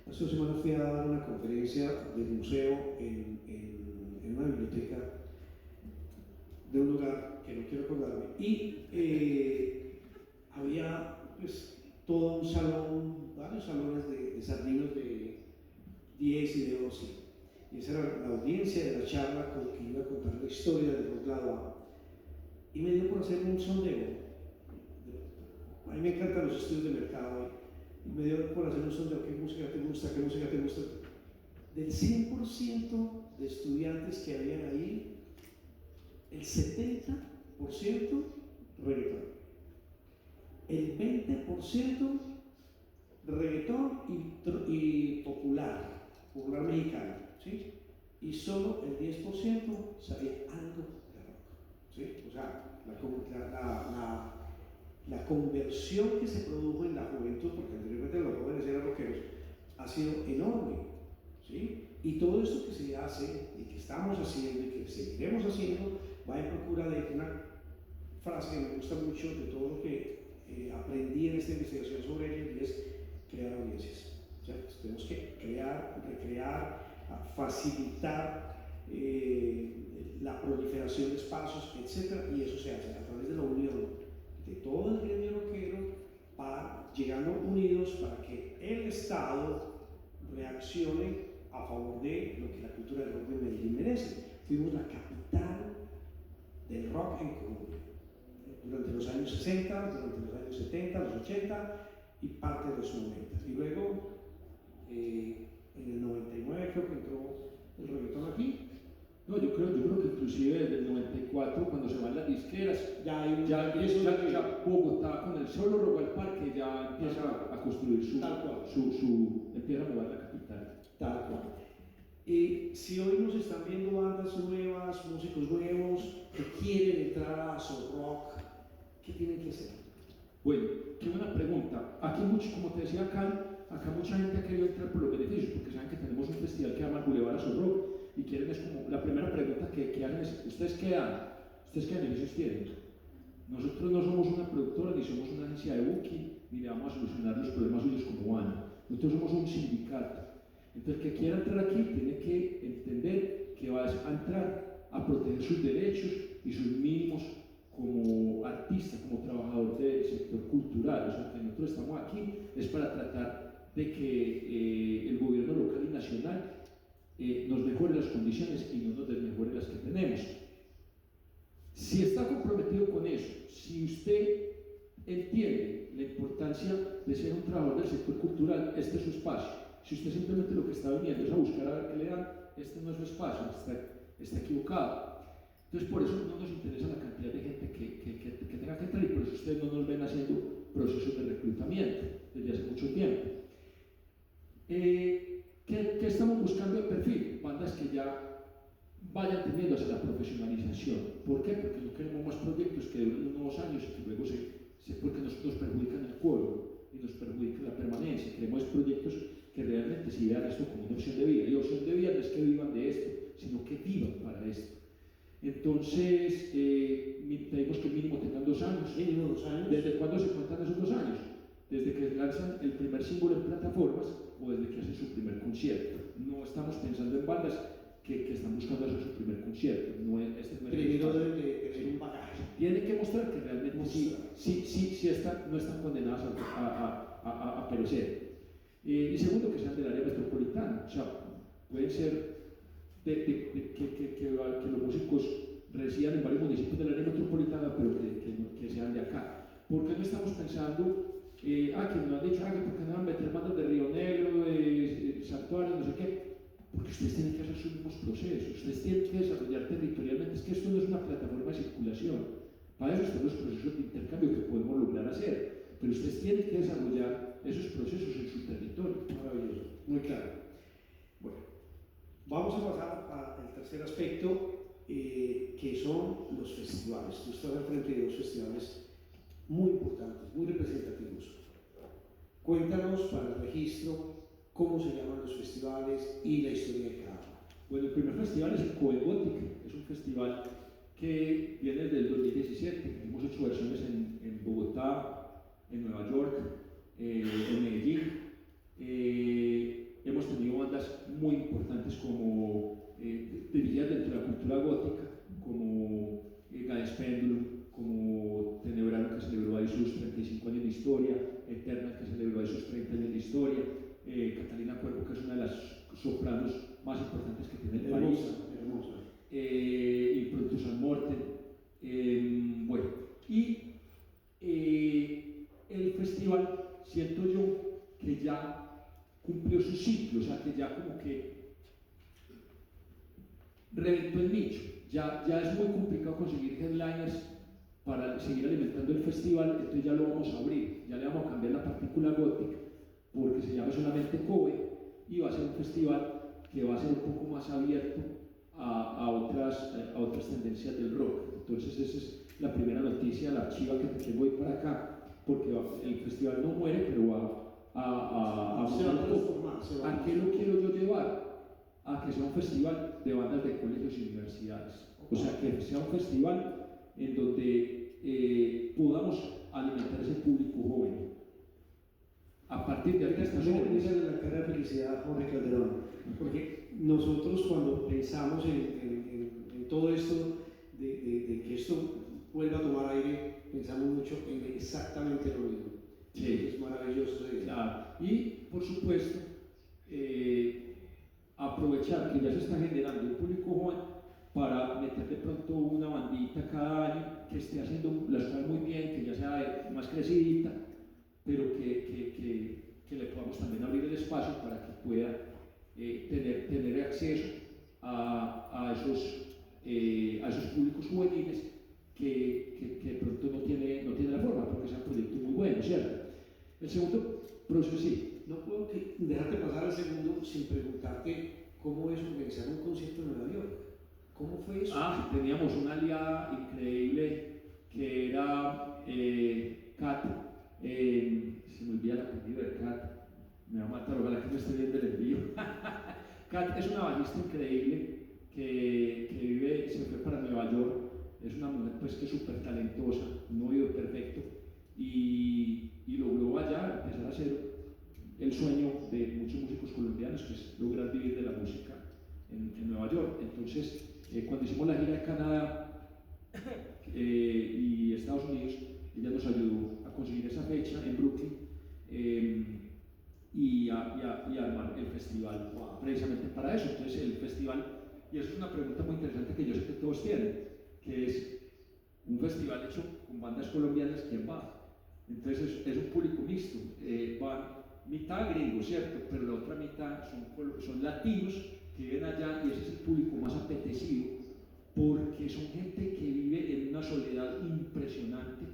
A: hace 2 semanas fui a dar una conferencia del museo en una biblioteca de un lugar que no quiero acordarme, y había pues todo un salón, varios salones de sardinos de 10 y de 11, y esa era la audiencia de la charla con que iba a contar la historia del rock graduado, y me dio por hacer un sondeo. A mí me encantan los estudios de mercado, y me dio por hacer un sondeo: ¿qué música te gusta? ¿Qué música te gusta? Del 100% de estudiantes que habían ahí, el 70% reggaetón, el 20% reggaetón y popular mexicano, ¿sí? Y solo el 10% sabía algo de rock, ¿sí? O sea, la conversión que se produjo en la juventud, porque anteriormente los jóvenes eran rockeros, ha sido enorme, ¿sí? Y todo esto que se hace y que estamos haciendo y que seguiremos haciendo va en procura de una frase que me gusta mucho de todo lo que aprendí en esta investigación sobre ello, y es crear audiencias. O sea, pues tenemos que crear, recrear, facilitar la proliferación de espacios, etc. Y eso se hace a través de la unión de todo el gremio rockero, llegando unidos para que el Estado reaccione a favor de lo que la cultura del rock de Medellín merece. Fuimos la capital del rock en Colombia durante los años 60, durante los años 70, los 80 y parte de los 90. Y luego, en el 99 creo que entró el reggaetón aquí.
B: No, yo creo que inclusive desde el 94, cuando se van las disqueras,
A: Ya hay
B: ya Bogotá con el solo Rock al Parque ya empieza a construir empieza a mover la capital.
A: Tal cual. Si hoy nos están viendo bandas nuevas, músicos nuevos que quieren entrar a Soul Rock, ¿qué tienen que hacer?
B: Bueno, qué buena pregunta. Aquí como te decía acá mucha gente ha querido entrar por los beneficios, porque saben que tenemos un festival que se llama Boulevard a Soul Rock, y quieren, es como la primera pregunta que hacen es: ¿ustedes qué dan? ¿Ustedes qué beneficios tienen? Nosotros no somos una productora, ni somos una agencia de booking, ni le vamos a solucionar los problemas suyos como van. Nosotros somos un sindicato. Entonces, el que quiera entrar aquí tiene que entender que va a entrar a proteger sus derechos y sus mínimos como artista, como trabajador del sector cultural. O sea, que nosotros estamos aquí es para tratar de que el gobierno local y nacional nos mejore las condiciones y no nos desmejore las que tenemos. Si está comprometido con eso, si usted entiende la importancia de ser un trabajador del sector cultural, este es su espacio. Si usted simplemente lo que está viniendo es a buscar a ver qué le dan, este no es su espacio, está equivocado. Entonces, por eso no nos interesa la cantidad de gente que tenga que entrar, y por eso ustedes no nos ven haciendo procesos de reclutamiento desde hace mucho tiempo. ¿Qué estamos buscando de perfil? Bandas que ya vayan teniendo hacia la profesionalización. ¿Por qué? Porque no queremos más proyectos que duren unos años y que luego porque nos perjudican el cuerpo y nos perjudican la permanencia. Queremos proyectos que realmente sí vean esto como una opción de vida. Y opción de vida no es que vivan de esto, sino que vivan para esto. Entonces, pedimos que mínimo tengan 2 años.
A: Mínimo 2 años.
B: ¿Desde cuándo se cuentan esos 2 años? Desde que lanzan el primer símbolo en plataformas o desde que hacen su primer concierto. No estamos pensando en bandas que están buscando hacer su primer concierto. No es
A: primero deben de tener un bagaje.
B: Tienen que mostrar que realmente no están condenadas a perecer. Y segundo, que sean del área metropolitana. O sea, pueden ser que los músicos residan en varios municipios del área metropolitana, pero que sean de acá. ¿Por qué no estamos pensando que nos han dicho que porque no van a meter bandas de Río Negro, de Santuario, no sé qué? Porque ustedes tienen que hacer sus mismos procesos, ustedes tienen que desarrollar territorialmente. Es que esto no es una plataforma de circulación, para eso están los procesos de intercambio que podemos lograr hacer, pero ustedes tienen que desarrollar esos procesos en su territorio.
A: Maravilloso, muy claro. Bueno, vamos a pasar al tercer aspecto, que son los festivales. Tú estás al frente de 2 festivales muy importantes, muy representativos. Cuéntanos para el registro cómo se llaman los festivales y la historia de cada uno.
B: Bueno, el primer festival es el Coegotic, es un festival que viene desde el 2017. Hemos hecho versiones en Bogotá, en Nueva York, en Medellín. Hemos tenido bandas muy importantes como dirigidas dentro de la cultura gótica, como un ciclo, o sea que ya como que reventó el nicho, ya es muy complicado conseguir headliners para seguir alimentando el festival, entonces ya lo vamos a abrir, ya le vamos a cambiar la partícula gótica porque se llama solamente Kobe y va a ser un festival que va a ser un poco más abierto a otras tendencias del rock. Entonces esa es la primera noticia, la chiva que te tengo hoy para acá, porque el festival no muere, pero va a
A: se va a transformar.
B: ¿A qué lo quiero yo llevar? A que sea un festival de bandas de colegios y universidades. O sea, que sea un festival en donde podamos alimentar ese público joven. A partir de ahorita estamos
A: esa es la cara de felicidad, Jorge Calderón, porque nosotros cuando pensamos en todo esto, de que esto vuelva a tomar aire, pensamos mucho en exactamente lo mismo.
B: Sí.
A: Es maravilloso.
B: Claro. Y, por supuesto, aprovechar que ya se está generando un público joven para meter de pronto una bandita cada año que esté haciendo las cosas muy bien, que ya sea más crecidita, pero que le podamos también abrir el espacio para que pueda tener acceso a esos públicos juveniles que de pronto no tiene la forma, porque es un proyecto muy bueno, ¿cierto? El segundo proceso, sí.
A: No puedo dejarte pasar al segundo sin preguntarte cómo es organizar un concierto en Nueva York. ¿Cómo fue eso?
B: Teníamos una aliada increíble que era Kat, se me olvida el apellido de Kat, me va a matar, ojalá que me esté viendo el envío. Kat es una bajista increíble que vive, se fue para Nueva York, es una mujer pues que es súper talentosa, un oído perfecto, y logró allá empezar a hacer el sueño de muchos músicos colombianos, que es lograr vivir de la música en Nueva York. Entonces, cuando hicimos la gira de Canadá y Estados Unidos, ella nos ayudó a conseguir esa fecha en Brooklyn y armar el festival precisamente para eso. Entonces, el festival, y eso es una pregunta muy interesante que yo sé que todos tienen, que es un festival hecho con bandas colombianas, ¿quién va? Entonces, es un público mixto, van mitad gringos, ¿cierto? Pero la otra mitad son latinos que viven allá y ese es el público más apetecido porque son gente que vive en una soledad impresionante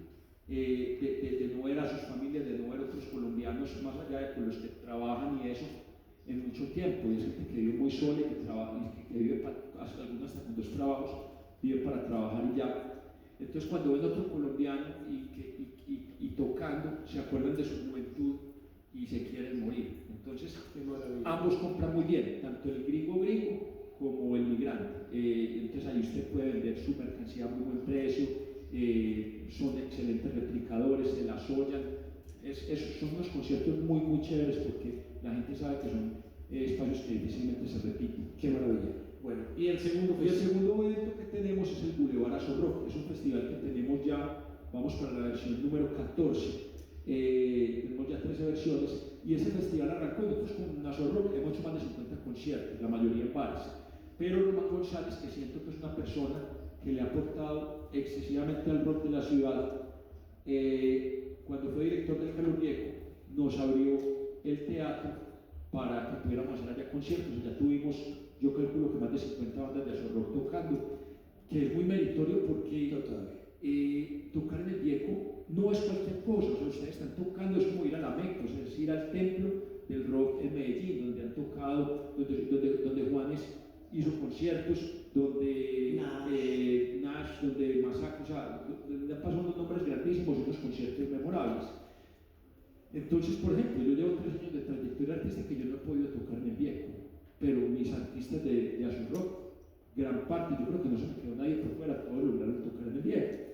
B: de no ver a sus familias, de no ver a otros colombianos más allá de con los que trabajan y eso en mucho tiempo. Y es gente que vive muy sola y que trabaja y que vive algunos hasta con 2 trabajos, vive para trabajar y ya. Entonces cuando ven a otro colombiano y tocando, se acuerdan de su juventud y se quieren morir. Entonces, ambos compran muy bien, tanto el gringo como el migrante. Entonces ahí usted puede vender su mercancía a muy buen precio, son excelentes replicadores, se las ollan. Son unos conciertos muy, muy chéveres porque la gente sabe que son espacios que difícilmente se repiten.
A: Qué maravilla. Bueno, y el segundo
B: evento que tenemos es el Boulevard Azul Rock. Es un festival que tenemos ya, vamos para la versión número 14. Tenemos ya 13 versiones y ese festival arrancó. Nosotros con Azul Rock hemos hecho más de 50 conciertos, la mayoría en bares. Pero Román González, que siento que es una persona que le ha aportado excesivamente al rock de la ciudad, cuando fue director del Carlos Viejo, nos abrió el teatro para que pudiéramos hacer allá conciertos. Ya tuvimos, yo calculo que más de 50 bandas de Azul Rock tocando, que es muy meritorio porque tocar en el Viejo no es cualquier cosa. O sea, ustedes están tocando, es como ir a la Meca, o sea, es ir al templo del rock en Medellín, donde han tocado, donde Juanes hizo conciertos, donde Nash, donde Masacre, o sea, donde han pasado unos nombres grandísimos y unos conciertos memorables. Entonces, por ejemplo, yo llevo 3 años de trayectoria artística que yo no he podido tocar en el Viejo, pero mis artistas de Azul Rock, gran parte, yo creo que no se me quedó nadie por fuera, todos lograron tocar en el Viejo.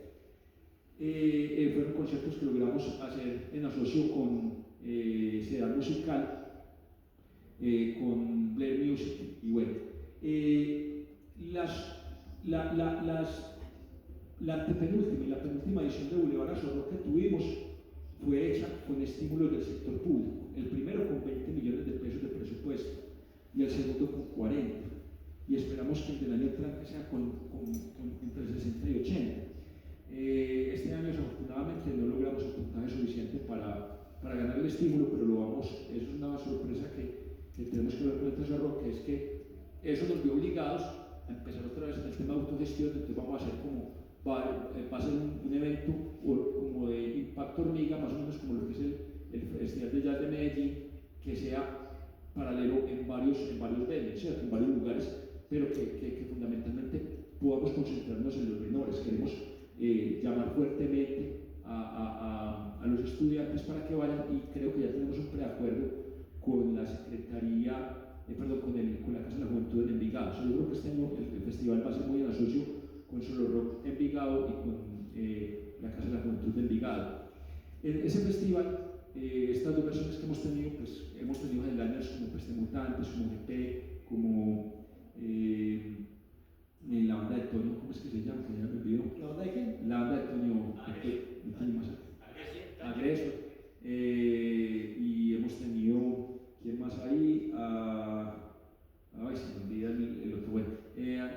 B: Fueron conciertos que logramos hacer en asocio con Sedal Musical, con Blair Music, y bueno, la antepenúltima y la penúltima edición de Boulevard Azul Rock que tuvimos fue hecha con estímulos del sector público. El primero con 20 millones de pesos de presupuesto y el segundo con 40. Y esperamos que el del año entrante sea con entre 60 y 80. Este año desafortunadamente no logramos el puntaje suficiente para ganar el estímulo, pero lo vamos, es una sorpresa que a empezar otra vez en el tema de autogestión, entonces vamos a hacer como, va a ser un evento como de impacto hormiga, más o menos como lo que es el Festival de Jazz de Medellín, que sea paralelo en varios venues, ¿cierto? En varios lugares, pero que fundamentalmente podamos concentrarnos en los menores. Queremos llamar fuertemente a los estudiantes para que vayan, y creo que ya tenemos un preacuerdo con la Secretaría, con la Casa de la Juventud en Envigado. Yo creo que este año el festival va a ser muy en asocio con Solo Rock Envigado y con la Casa de la Juventud de Envigado. En ese festival, estas dos versiones que hemos tenido, pues hemos tenido headliners como Peste Mutantes, como GP, como la banda de Toño, ¿cómo es que se llama? Que ya me olvidó.
A: ¿La banda de quién?
B: La banda de Toño Agresor. Y hemos tenido, ¿quién más ahí? Ay, se me olvida el otro. Bueno,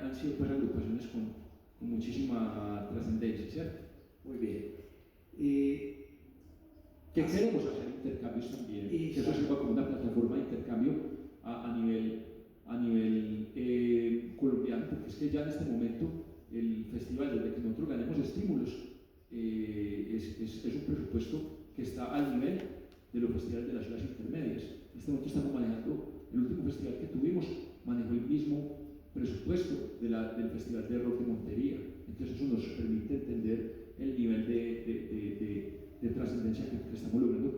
B: han sido pues agrupaciones con muchísima trascendencia, ¿cierto?
A: Muy bien.
B: ¿Qué queremos hacer? Intercambios también, que eso sirva como una plataforma de intercambio a nivel colombiano, porque es que ya en este momento el festival, desde que nosotros ganemos estímulos, es un presupuesto que está al nivel de los festivales de las ciudades intermedias. En este momento estamos manejando, el último festival que tuvimos manejó el mismo presupuesto del Festival de Rock de Montería. Entonces eso nos permite entender el nivel de trascendencia que estamos logrando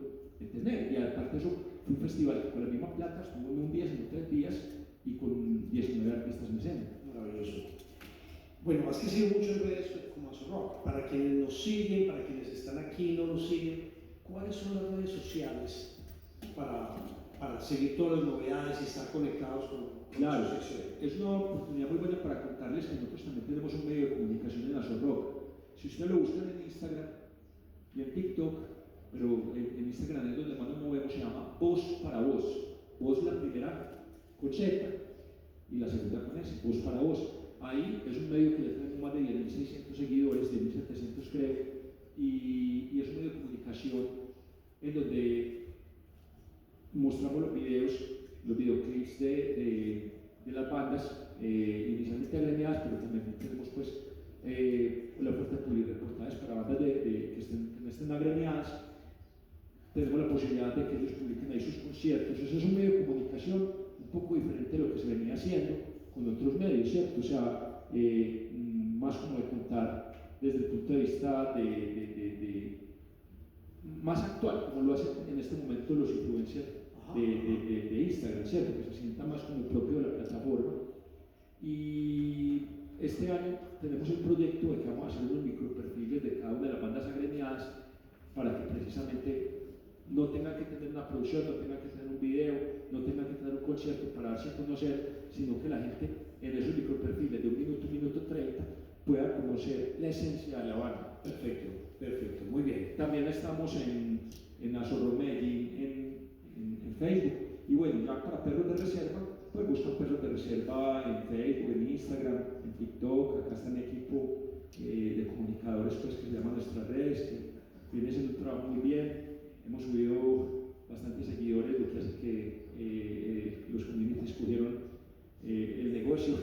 B: tener. Y aparte de eso, fue un festival que con la misma plata estuvo no un día, sino 3 días, y con 19 artistas en escena.
A: Maravilloso. Bueno, has crecido mucho en redes como Azorrock. Para quienes nos siguen, para quienes están aquí y no nos siguen, ¿cuáles son las redes sociales para seguir todas las novedades y estar conectados con
B: claro, es una oportunidad muy buena para contarles que nosotros también tenemos un medio de comunicación en Azorrock. Si ustedes lo buscan en Instagram y en TikTok, pero en Instagram es donde más nos movemos, se llama Voz para Voz. Voz la primera con Z y la segunda con S, Voz para Voz. Ahí es un medio que ya tenemos más de 10.600 seguidores, 10.700 creo, y es un medio de comunicación en donde mostramos los videoclips de las bandas, inicialmente agremiadas, pero también tenemos pues la oferta de publireportajes para bandas que no estén agremiadas. Tenemos la posibilidad de que ellos publiquen ahí sus conciertos. Eso es un medio de comunicación un poco diferente de lo que se venía haciendo con otros medios, ¿cierto? O sea, más como de contar desde el punto de vista más actual, como lo hacen en este momento los influencers de Instagram, ¿cierto? Que se sienta más como propio de la plataforma. Y este año tenemos un proyecto de que vamos a hacer unos microperfiles de cada una de las bandas agremiadas para que precisamente no tengan que tener una producción, no tengan que tener un video, no tengan que tener un concierto para darse a conocer, sino que la gente en esos microperfiles de 1 minuto 30 pueda conocer la esencia de la banda.
A: Perfecto, perfecto, muy bien.
B: También estamos en Azorrock Medellín en Facebook, y bueno, ya para perros de reserva, pues buscan perros de reserva en Facebook, en Instagram, en TikTok. Acá está mi equipo de comunicadores pues, que se llaman Nuestras Redes, que viene siendo un trabajo muy bien. Hemos subido bastantes seguidores, lo que hace que los communities cogieron el negocio.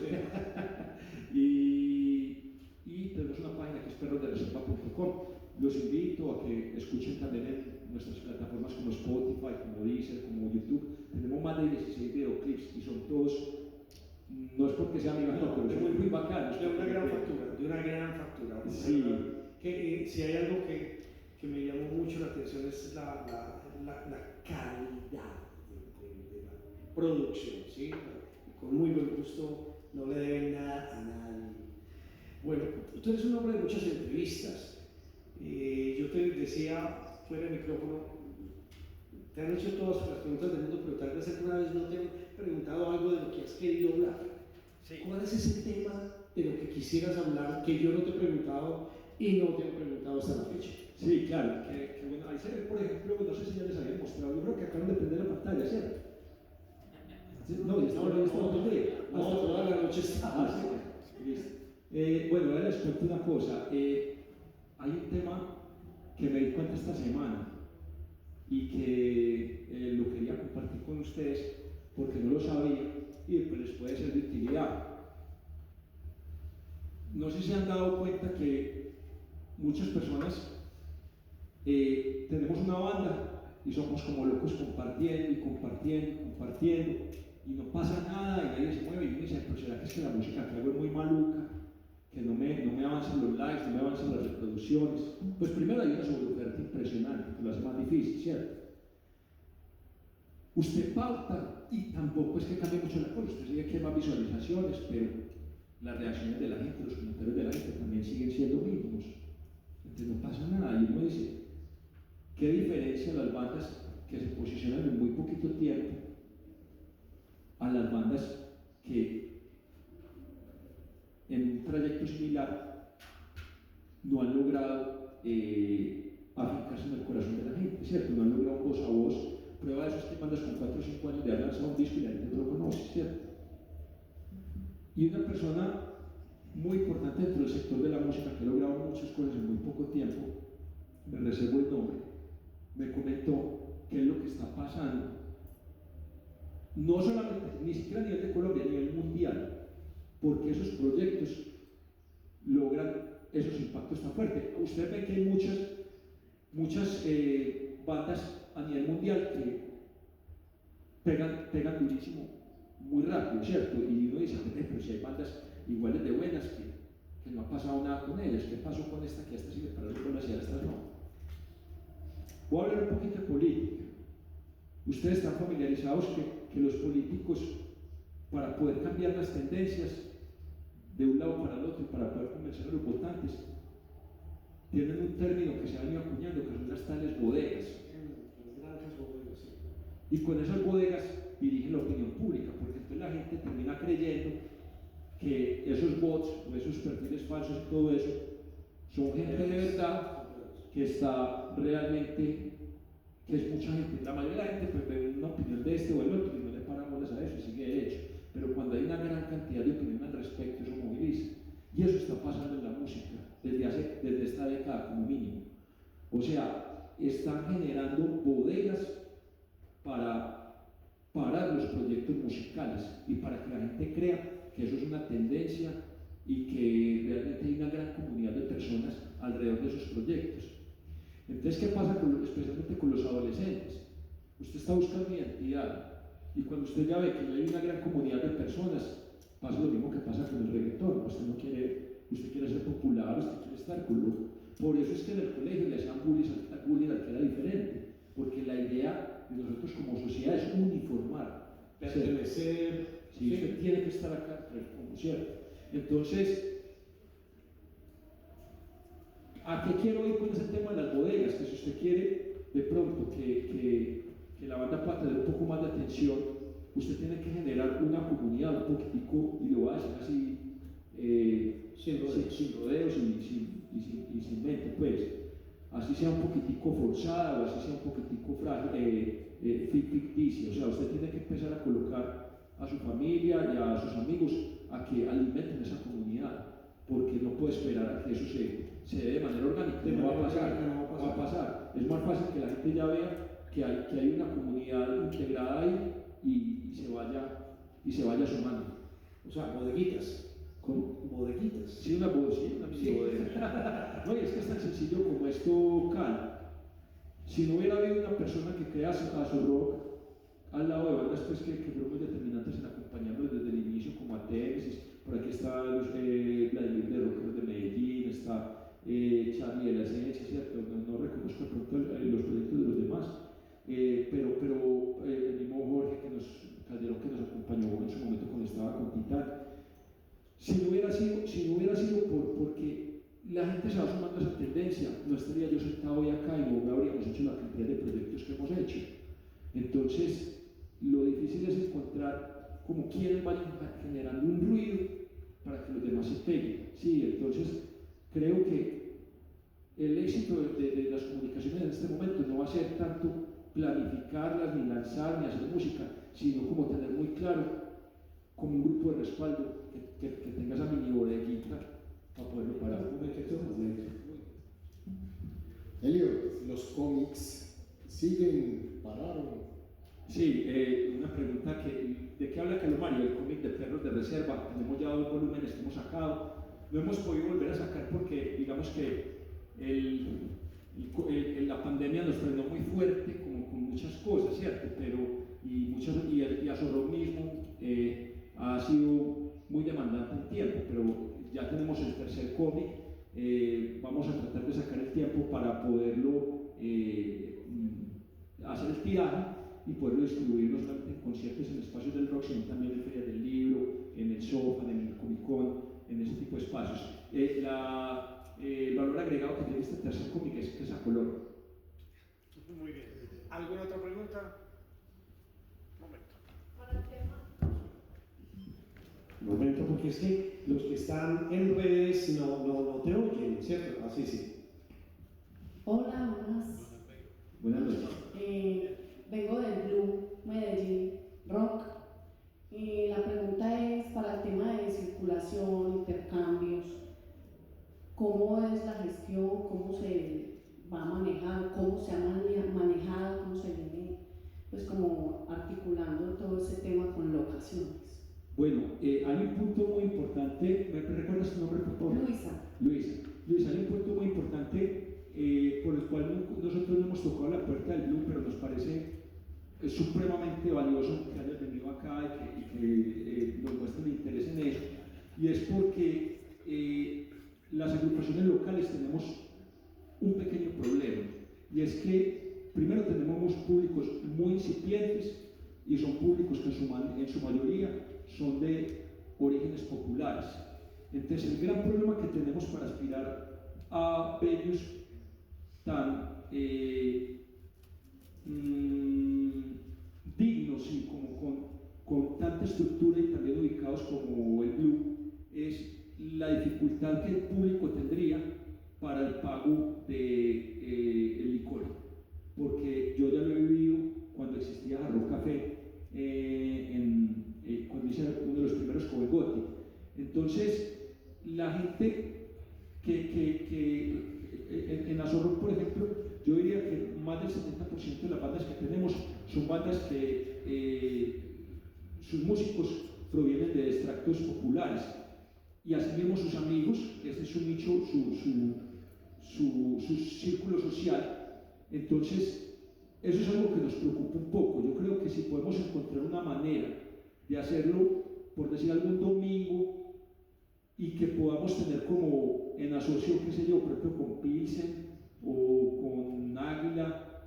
B: y tenemos una página que es perrosdereserva.com. Los invito a que escuchen también en nuestras plataformas como Spotify, como Deezer, como YouTube. Tenemos más de 16 videoclips y son todos, no es porque sea mi mejor, pero son muy bacanos.
A: De una gran factura.
B: Sí.
A: Que si hay algo que me llamó mucho la atención es la calidad de la producción, ¿sí? Con muy buen gusto, no le deben nada a nadie. Bueno, tú eres un hombre de muchas entrevistas. Yo te decía fuera del micrófono, te han hecho todas las preguntas del mundo, pero tal vez alguna vez no te han preguntado algo de lo que has querido hablar. Sí. ¿Cuál es ese tema de lo que quisieras hablar que yo no te he preguntado y no te he preguntado hasta la fecha?
B: Sí, claro, que bueno, ahí se ve, por ejemplo, no sé si ya les había mostrado, yo creo que acaban de prender la pantalla, ¿cierto? No, ya está todo el día.
A: No, toda la noche está.
B: Listo. Bueno, ahora les cuento una cosa. Hay un tema que me di cuenta esta semana y que lo quería compartir con ustedes porque no lo sabía y pues les puede ser de utilidad. no sé si se han dado cuenta que muchas personas tenemos una banda y somos como locos compartiendo y compartiendo, compartiendo, y no pasa nada y nadie se mueve, y uno dice, pero ¿será que es que la música que hago es muy maluca? Que no me avanzan los likes, no me avanzan las reproducciones. Pues primero hay una sobreoferta impresionante que lo hace más difícil, ¿cierto? Usted pauta y tampoco es que cambie mucho la cosa, usted sigue que hay más visualizaciones, pero las reacciones de la gente, los comentarios de la gente también siguen siendo mínimos. Entonces no pasa nada, y uno dice, ¿qué diferencia las bandas que se posicionan en muy poquito tiempo a las bandas que en un trayecto similar no han logrado afincarse en el corazón de la gente, ¿cierto? No han logrado voz a voz. Prueba de eso es que bandas con 4 o 5 años de haber lanzado un disco y la gente no lo conoce, ¿cierto? Y una persona muy importante dentro del sector de la música que ha logrado muchas cosas en muy poco tiempo, me reservo el nombre, me comentó qué es lo que está pasando, no solamente, ni siquiera a nivel de Colombia, a nivel mundial, porque esos proyectos logran esos impactos tan fuertes. Usted ve que hay muchas bandas a nivel mundial que pegan durísimo muy rápido, ¿cierto? Y uno dice, pero si hay bandas iguales de buenas que no ha pasado nada con ellas, ¿qué pasó con esta que esta sigue para los buenas y a estas no? Voy a hablar un poquito de política. Ustedes están familiarizados que los políticos, para poder cambiar las tendencias de un lado para el otro y para poder convencer a los votantes, tienen un término que se ha venido acuñando, que son las tales bodegas. Y con esas bodegas dirigen la opinión pública, porque entonces la gente termina creyendo que esos bots o esos perfiles falsos y todo eso son gente de verdad que está realmente, que es mucha gente. La mayoría de la gente pues ve una opinión de este o el otro y no le paran bolas a eso y sigue derecho. Pero cuando hay una gran cantidad de opiniones al respecto, eso moviliza. Y eso está pasando en la música desde esta década como mínimo. O sea, están generando bodegas para parar los proyectos musicales y para que la gente crea que eso es una tendencia y que realmente hay una gran comunidad de personas alrededor de esos proyectos. Entonces, ¿qué pasa especialmente con los adolescentes? Usted está buscando identidad y cuando usted ya ve que no hay una gran comunidad de personas, pasa lo mismo que pasa con el reggaetón. Usted quiere ser popular, usted quiere estar con. Por eso es que en el colegio le hacían bullying al que era diferente, porque la idea de nosotros como sociedad es uniformar, pertenecer. Sí, usted tiene que estar acá, como cierto. Entonces, ¿a qué quiero ir con ese tema de las bodegas? Que si usted quiere de pronto que la banda pueda tener un poco más de atención, usted tiene que generar una comunidad un poquitico, y lo voy a decir así, sin rodeos y sin mente, pues, así sea un poquitico forzada o así sea un poquitico ficticia. O sea, usted tiene que empezar a colocar a su familia y a sus amigos a que alimenten esa comunidad, porque no puede esperar a que eso se dé de manera orgánica, no va a pasar. Es más fácil que la gente ya vea que hay una comunidad integrada ahí y se vaya sumando.
A: O sea, bodeguitas.
B: ¿Cómo?
A: Bodeguitas.
B: Sí, una mini bodega. No, y es que es tan sencillo como esto, Cal. Si no hubiera habido una persona que crea su rock al lado de bandas pues, que fueron muy determinantes en acompañarnos desde el inicio, como Atenesis, por aquí está Vladimir de Rockeros de Medellín, está Charlie de la Esencia, ¿cierto? No reconozco de pronto los proyectos de los demás, pero el mismo Jorge Calderón que nos acompañó en su momento cuando estaba con Titán. Si no hubiera sido porque la gente se va sumando a esa tendencia, no estaría yo sentado hoy acá y no habríamos hecho la cantidad de proyectos que hemos hecho. Entonces, lo difícil es encontrar como quienes vayan generando un ruido para que los demás se peguen. Sí, entonces creo que el éxito de las comunicaciones en este momento no va a ser tanto planificarlas, ni lanzar, ni hacer música, sino como tener muy claro como un grupo de respaldo que tenga esa mini bodeguita para poderlo parar.
C: Elio, ¿los cómics siguen pararon?
B: Sí, una pregunta ¿de qué habla Calomario? El cómic de Perros de Reserva. Tenemos ya 2 volúmenes que hemos sacado. no hemos podido volver a sacar porque digamos que la pandemia nos frenó muy fuerte, como con muchas cosas, ¿cierto? Y Azorrock mismo ha sido muy demandante en tiempo, pero ya tenemos el tercer cómic, vamos a tratar de sacar el tiempo para poderlo hacer el tiraje y poderlo distribuir no solamente en conciertos, en espacios del rock, sino también en ferias del libro, en el Sofan, en el Comic Con, en ese tipo de espacios. El valor agregado que tiene este tercer cómic es que es a color.
D: Muy bien. ¿Alguna otra pregunta? Un momento.
E: Para el tema.
A: Un momento, porque es que los que están en redes no te oyen, ¿cierto? Así sí.
E: Hola, buenas.
B: Buenas noches.
E: Vengo del Blue Medellín Rock. La pregunta es para el tema de circulación, intercambios. ¿Cómo es la gestión? ¿Cómo se va a manejar? ¿Cómo se ha manejado? ¿Cómo se viene pues como articulando todo ese tema con locaciones?
B: Bueno, hay un punto muy importante. ¿Me recuerdas tu nombre, por favor? Luisa, hay un punto muy importante por el cual nosotros no hemos tocado la puerta del Blue, pero nos parece supremamente valioso que hayas venido acá y que nos muestren interés en eso. Y es porque las agrupaciones locales tenemos un pequeño problema, y es que primero tenemos públicos muy incipientes y son públicos que en su mayoría son de orígenes populares. Entonces el gran problema que tenemos para aspirar a venues tan dignos y como con tanta estructura y también ubicados como el Blue es la dificultad que el público tendría para el pago del licor, porque yo ya lo he vivido cuando existía Jarro Café, cuando hice uno de los primeros Kobe Gotti. Entonces la gente que en Azorrock, por ejemplo, yo diría que más del 70% de las bandas que tenemos son bandas que sus músicos provienen de extractos populares, y así mismo sus amigos, este es su nicho, su círculo social. Entonces eso es algo que nos preocupa un poco. Yo creo que si podemos encontrar una manera de hacerlo, por decir algún domingo, y que podamos tener como en asocio, qué sé yo, por ejemplo con Pilsen o con Águila,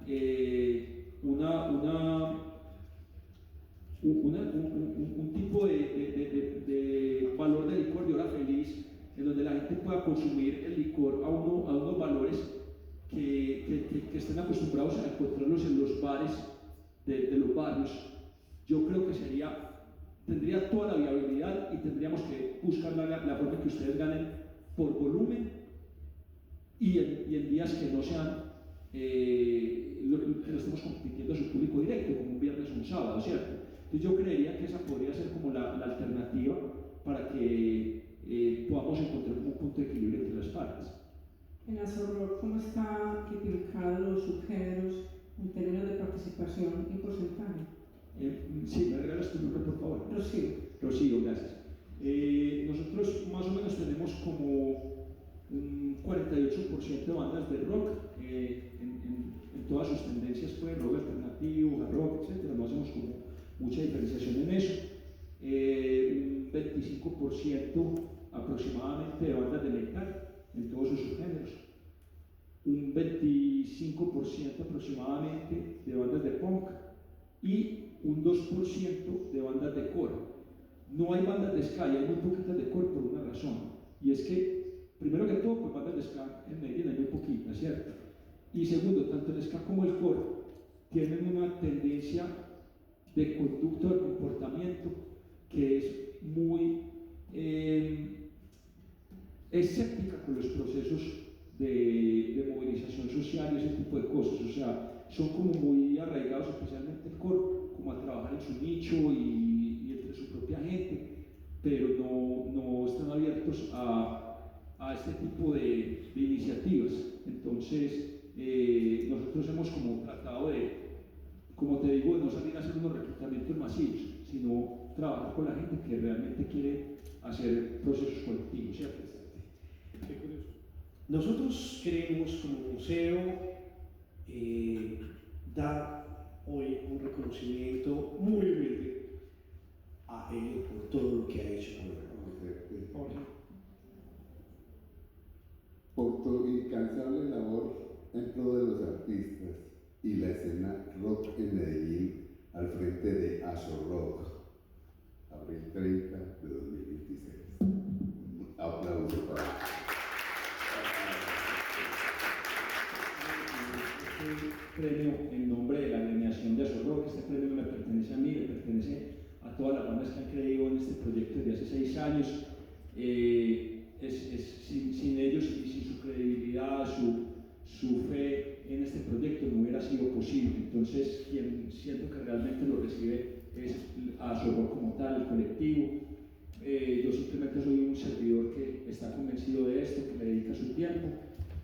B: un tipo de valor de licor de hora feliz, en donde la gente pueda consumir el licor a unos valores que estén acostumbrados a encontrarlos en los bares de los barrios. Yo creo que tendría toda la viabilidad, y tendríamos que buscar la forma que ustedes ganen por volumen y en días que no sean que no estemos compitiendo a su público directo, como un viernes o un sábado, ¿cierto? Entonces yo creería que esa podría ser como la alternativa para que podamos encontrar un punto de equilibrio entre las partes.
F: En Azorrock, ¿cómo está tipificados los subgéneros en términos de participación y porcentaje?
B: Sí, ¿me regalas tu nombre, por favor? Rocío, gracias. Nosotros más o menos tenemos como un 48% de bandas de rock en todas sus tendencias, pues, rock alternativo, hard rock, etc. No hacemos como mucha diferenciación en eso. Un 25% aproximadamente de bandas de metal en todos sus subgéneros. Un 25% aproximadamente de bandas de punk y un 2% de bandas de core. No hay bandas de ska, y hay muy poquitas de core por una razón, y es que, primero que todo, pues bandas de ska en Medellín hay muy poquitas, ¿cierto? Y segundo, tanto el ska como el core tienen una tendencia de conducta, de comportamiento, que es muy escéptica con los procesos de movilización social y ese tipo de cosas. O sea, son como muy arraigados, especialmente el core, como a trabajar en su nicho y entre su propia gente, pero no están abiertos a este tipo de iniciativas. Entonces nosotros hemos como tratado de, como te digo, de no salir a hacer unos reclutamientos masivos, sino trabajar con la gente que realmente quiere hacer procesos colectivos, ¿cierto?
A: Nosotros queremos como museo dar hoy un reconocimiento muy humilde a él por todo lo que ha hecho por el
G: por tu incansable labor en pro de los artistas y la escena rock en Medellín al frente de Azor Rock, abril 30 de 2026. Un aplauso para
B: Este premio en nombre de la agremiación de Azor Rock. Este premio me pertenece a mí, le pertenece a todas las bandas que han creído en este proyecto desde hace 6 años. Sin ellos y sin su credibilidad, su fe en este proyecto no hubiera sido posible. Entonces, quien siento que realmente lo recibe es Azor Rock como tal, el colectivo. Yo simplemente soy un servidor que está convencido de esto, que le dedica su tiempo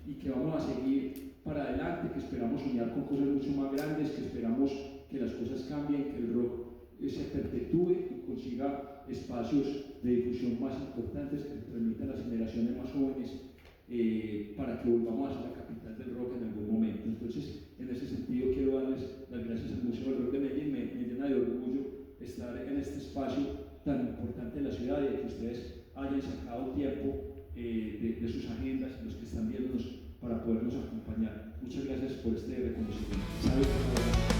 B: y que vamos a seguir para adelante, que esperamos soñar con cosas mucho más grandes, que esperamos que las cosas cambien, que el rock se perpetúe y consiga espacios de difusión más importantes que permitan a las generaciones más jóvenes para que volvamos a ser la capital del rock en algún momento. Entonces, en ese sentido, quiero darles las gracias al Museo del Rock de Medellín. Me llena de orgullo estar en este espacio tan importante de la ciudad y de que ustedes hayan sacado tiempo de sus agendas y los que están viéndonos para podernos acompañar. Muchas gracias por este reconocimiento.